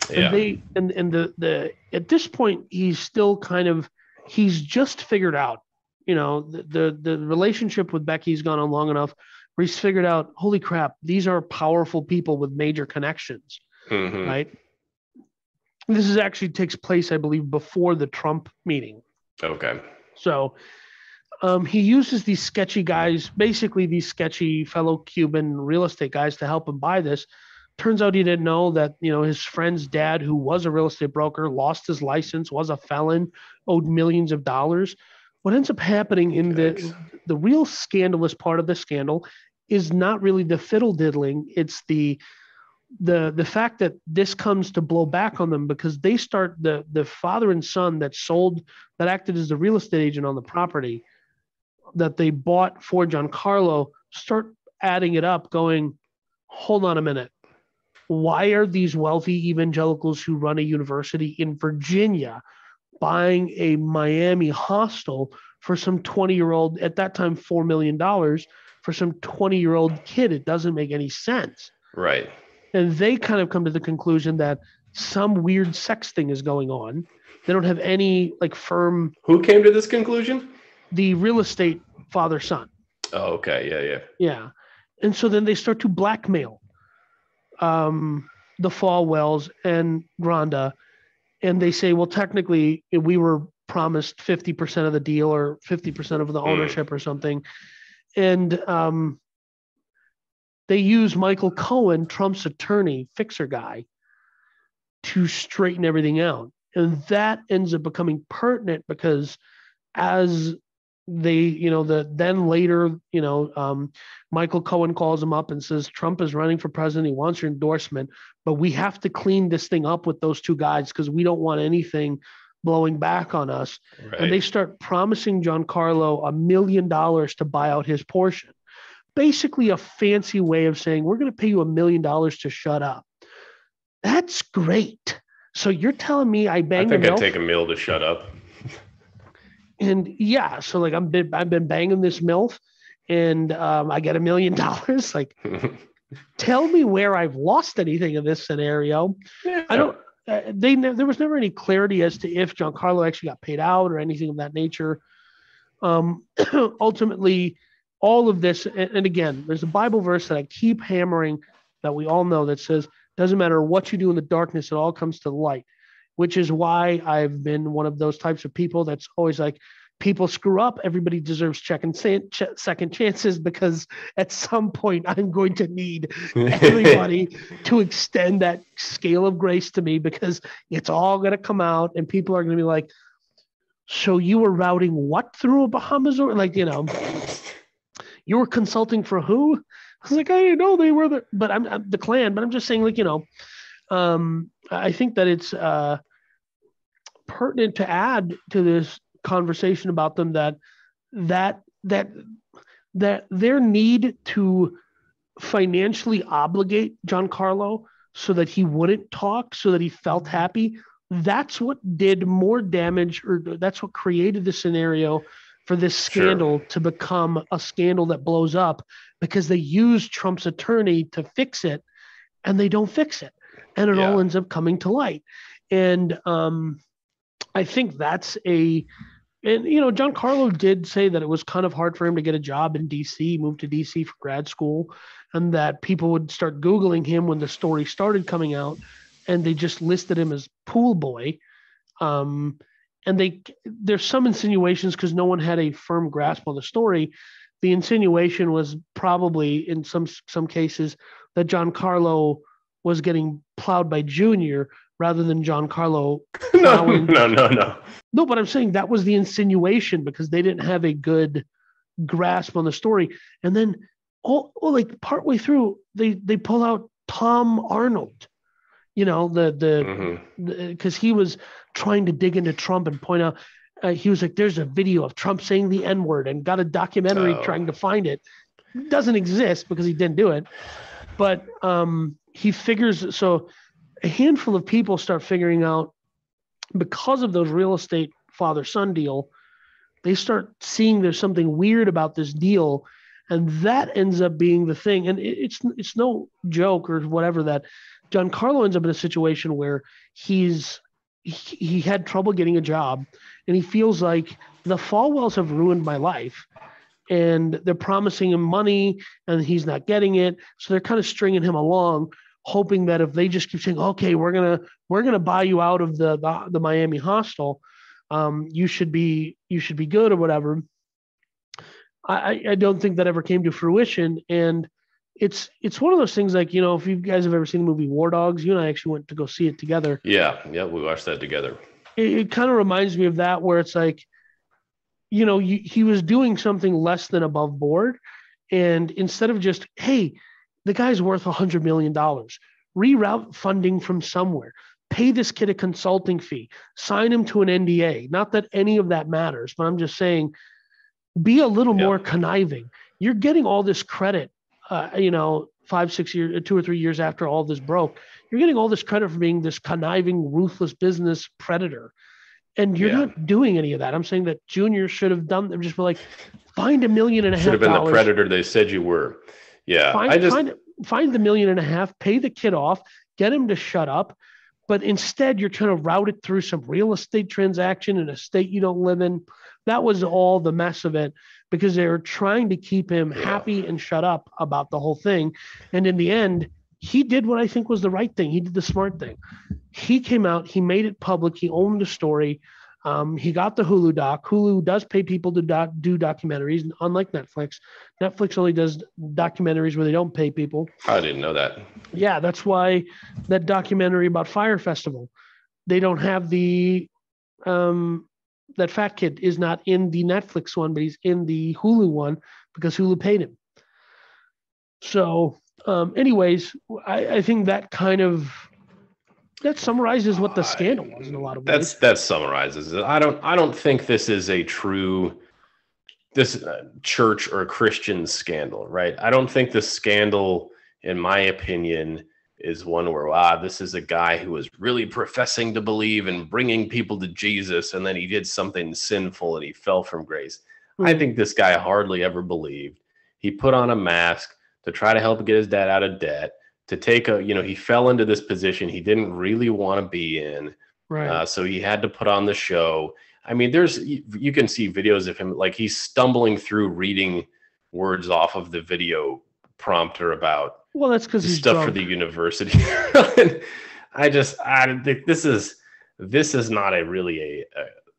Yeah. And the at this point he's still he's just figured out, the relationship with Becky's gone on long enough where he's figured out, holy crap, these are powerful people with major connections, right? This is actually takes place, I believe, before the Trump meeting. Okay. So he uses these sketchy guys, basically these sketchy fellow Cuban real estate guys, to help him buy this. Turns out he didn't know that, his friend's dad, who was a real estate broker, lost his license, was a felon, owed millions of dollars. What ends up happening in the real scandalous part of the scandal is not really the fiddle diddling. It's the fact that this comes to blow back on them, because they start, the father and son that acted as the real estate agent on the property that they bought for Giancarlo, start adding it up, going, hold on a minute. Why are these wealthy evangelicals who run a university in Virginia buying a Miami hostel for some 20-year-old, at that time, $4 million for some 20-year-old kid? It doesn't make any sense. Right. And they kind of come to the conclusion that some weird sex thing is going on. They don't have any firm. Who came to this conclusion? The real estate father-son. Oh, okay. Yeah. And so then they start to blackmail the Falwells and Granda, and they say, well, technically we were promised 50% of the deal or 50% of the ownership or something. And they use Michael Cohen, Trump's attorney, fixer guy, to straighten everything out. And that ends up becoming pertinent because as they, Michael Cohen calls him up and says, Trump is running for president. He wants your endorsement, but we have to clean this thing up with those two guys because we don't want anything blowing back on us. Right. And they start promising Giancarlo $1 million to buy out his portion. Basically a fancy way of saying, we're going to pay you $1 million to shut up. That's great. So you're telling me I banged I think I'd take a mill to shut up. And yeah, so I've been banging this MILF, and I get $1 million. Tell me where I've lost anything in this scenario. Yeah. I don't. There was never any clarity as to if Giancarlo actually got paid out or anything of that nature. Ultimately, all of this, and again, there's a Bible verse that I keep hammering that we all know that says, doesn't matter what you do in the darkness, it all comes to the light. Which is why I've been one of those types of people that's always like, people screw up, everybody deserves second chances, because at some point I'm going to need everybody to extend that scale of grace to me, because it's all going to come out and people are going to be like, so you were routing what through a Bahamas? Or you were consulting for who? I was like, I didn't know they were but I'm the Klan, but I'm just saying I think that it's pertinent to add to this conversation about them that their need to financially obligate Giancarlo so that he wouldn't talk, so that he felt happy, that's what did more damage, or that's what created the scenario for this scandal to become a scandal that blows up, because they use Trump's attorney to fix it and they don't fix it. And it all ends up coming to light. And I think that's And, Giancarlo did say that it was kind of hard for him to get a job in DC, moved to DC for grad school, and that people would start Googling him when the story started coming out, and they just listed him as pool boy. And there's some insinuations, because no one had a firm grasp on the story. The insinuation was probably in some cases that Giancarlo was getting plowed by Junior rather than Giancarlo plowing. No. No, but I'm saying that was the insinuation because they didn't have a good grasp on the story. And then, like partway through, they pull out Tom Arnold. Because he was trying to dig into Trump and point out. He was like, "There's a video of Trump saying the N-word," and got a documentary trying to find it. It doesn't exist because he didn't do it. But he figures so. A handful of people start figuring out, because of those real estate father-son deal, they start seeing there's something weird about this deal, and that ends up being the thing. And it's no joke or whatever that Giancarlo ends up in a situation where he had trouble getting a job, and he feels like the Falwells have ruined my life, and they're promising him money, and he's not getting it, so they're kind of stringing him along, hoping that if they just keep saying, "Okay, we're gonna buy you out of the Miami hostel, you should be good," or whatever. I don't think that ever came to fruition, and it's one of those things like, if you guys have ever seen the movie War Dogs, you and I actually went to go see it together. Yeah, we watched that together. It kind of reminds me of that, where it's like, he was doing something less than above board, and instead of just, hey, the guy's worth $100 million. Reroute funding from somewhere. Pay this kid a consulting fee. Sign him to an NDA. Not that any of that matters, but I'm just saying, be a little more conniving. You're getting all this credit, 5, 6 years, 2 or 3 years after all this broke. You're getting all this credit for being this conniving, ruthless business predator. And you're not doing any of that. I'm saying that Junior should have done them. Just be like, find $1.5 million. Should have been the predator they said you were. Yeah, find the $1.5 million, pay the kid off, get him to shut up, but instead you're trying to route it through some real estate transaction in a state you don't live in. That was all the mess of it, because they were trying to keep him happy and shut up about the whole thing. And in the end, he did what I think was the right thing. He did the smart thing. He came out, he made it public, he owned the story. He got the Hulu doc. Hulu does pay people to do documentaries, unlike Netflix. Netflix only does documentaries where they don't pay people. I didn't know that. Yeah, that's why that documentary about Fire Festival, they don't have that fat kid is not in the Netflix one, but he's in the Hulu one because Hulu paid him. So, anyways, I think that that summarizes what the scandal was in a lot of ways. That summarizes it. I don't think this is a true church or Christian scandal, right? I don't think the scandal, in my opinion, is one where this is a guy who was really professing to believe and bringing people to Jesus, and then he did something sinful and he fell from grace. Mm-hmm. I think this guy hardly ever believed. He put on a mask to try to help get his dad out of debt. To take he fell into this position he didn't really want to be in. Right. So he had to put on the show. I mean, you can see videos of him, like he's stumbling through reading words off of the video prompter about that's because he's stuff drunk. For the university. I think this is not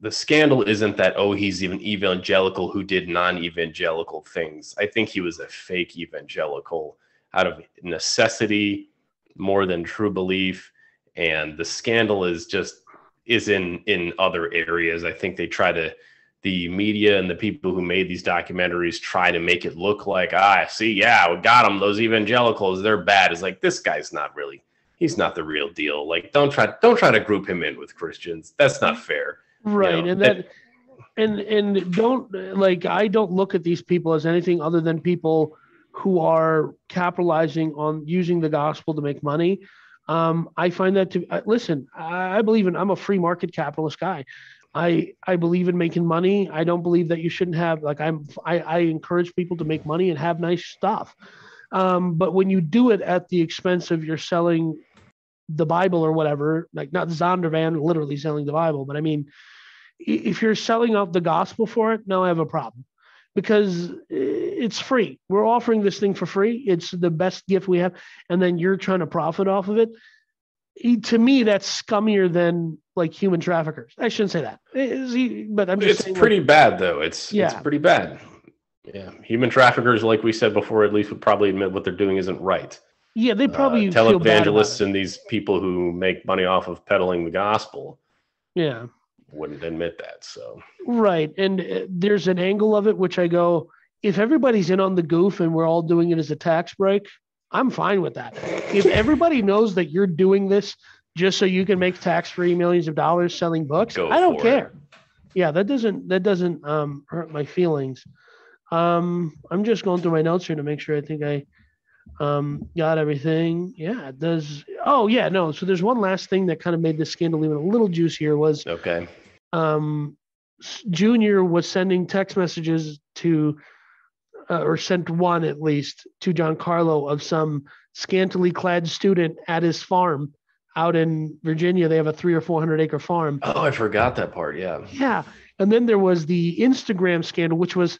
the scandal isn't that, he's even evangelical who did non-evangelical things. I think he was a fake evangelical out of necessity more than true belief. And the scandal is in other areas. I think they the media and the people who made these documentaries try to make it look like, we got them. Those evangelicals, they're bad. It's like, this guy's he's not the real deal. Like, don't try to group him in with Christians. That's not fair. Right. And don't, like, I don't look at these people as anything other than people who are capitalizing on using the gospel to make money. I find that listen, I believe I'm a free market capitalist guy. I believe in making money. I don't believe that you shouldn't have, like, I encourage people to make money and have nice stuff. But when you do it at the expense of you're selling the Bible or whatever, like not Zondervan literally selling the Bible, but I mean, If you're selling out the gospel for it, now I have a problem because it's free. We're offering this thing for free. It's the best gift we have. And then you're trying to profit off of it. To me, that's scummier than like human traffickers. I shouldn't say that, but I'm just saying pretty bad though. It's pretty bad. Yeah, human traffickers, like we said before, at least would probably admit what they're doing isn't right. Yeah, they probably televangelists and these people who make money off of peddling the gospel. Yeah, wouldn't admit that. So right, and there's an angle of it which I go, if everybody's in on the goof and we're all doing it as a tax break, I'm fine with that. If everybody knows that you're doing this just so you can make tax-free millions of dollars selling books, I don't care. Yeah, that doesn't hurt my feelings. I'm just going through my notes here to make sure I think I got everything. Yeah, it does. Oh yeah, no. So there's one last thing that kind of made this scandal even a little juicier was Junior was sending text messages to or sent one at least to Giancarlo of some scantily clad student at his farm out in Virginia. They have a 300 or 400 acre farm. Oh, I forgot that part. Yeah. Yeah. And then there was the Instagram scandal, which was,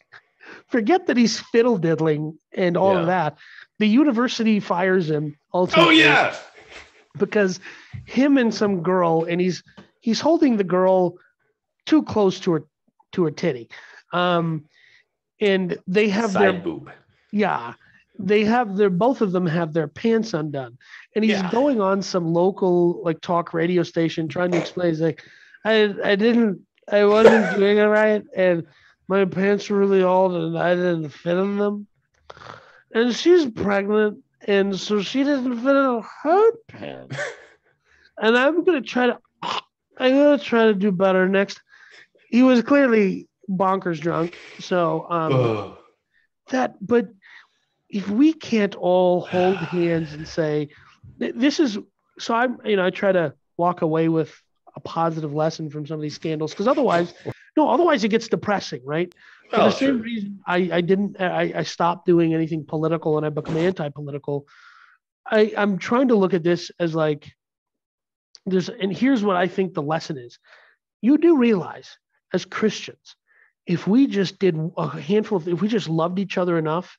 forget that he's fiddle diddling and all of that. The university fires him ultimately. Oh yeah. Because him and some girl, and he's holding the girl too close to her titty. And they have side their boob. Yeah. They have both of them have their pants undone. And he's going on some local like talk radio station trying to explain. He's like, I wasn't doing it right, and my pants were really old and I didn't fit in them. And she's pregnant, and so she doesn't fit in her pants. And I'm gonna try to do better next. He was clearly bonkers drunk. So but if we can't all hold hands and say this is so I try to walk away with a positive lesson from some of these scandals, because otherwise it gets depressing, right? For the same reason I stopped doing anything political and I become anti-political. I'm trying to look at this as like and here's what I think the lesson is. You do realize as Christians, if we just did a handful if we just loved each other enough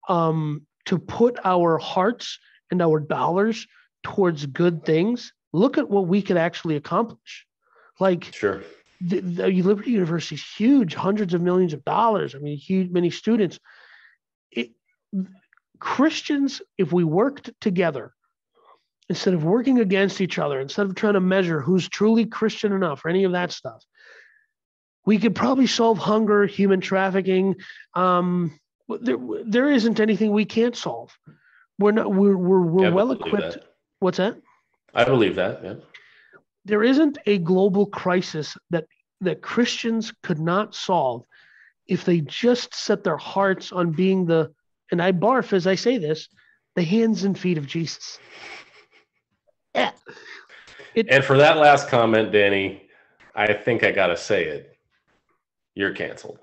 to put our hearts and our dollars towards good things, look at what we could actually accomplish. Like, the Liberty University is huge, hundreds of millions of dollars. I mean, huge, many students. Christians, if we worked together, instead of working against each other, instead of trying to measure who's truly Christian enough or any of that stuff, we could probably solve hunger, human trafficking. There isn't anything we can't solve. We're well equipped. What's that? I believe that. Yeah. There isn't a global crisis that Christians could not solve if they just set their hearts on being and I barf as I say this, the hands and feet of Jesus. Yeah. And for that last comment, Danny, I think I got to say it. You're canceled.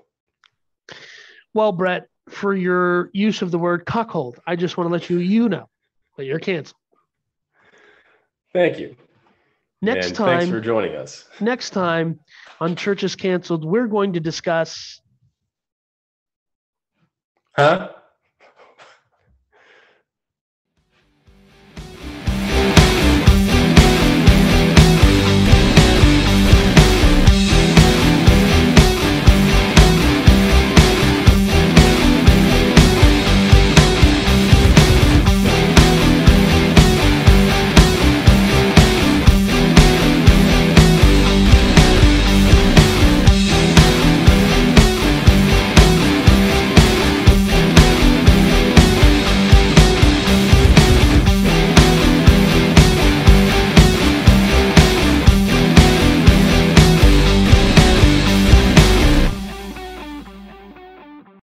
Well, Brett, for your use of the word cuckold, I just want to let you know that you're canceled. Thank you. Next time, thanks for joining us. Next time on Church is Canceled, we're going to discuss. Huh?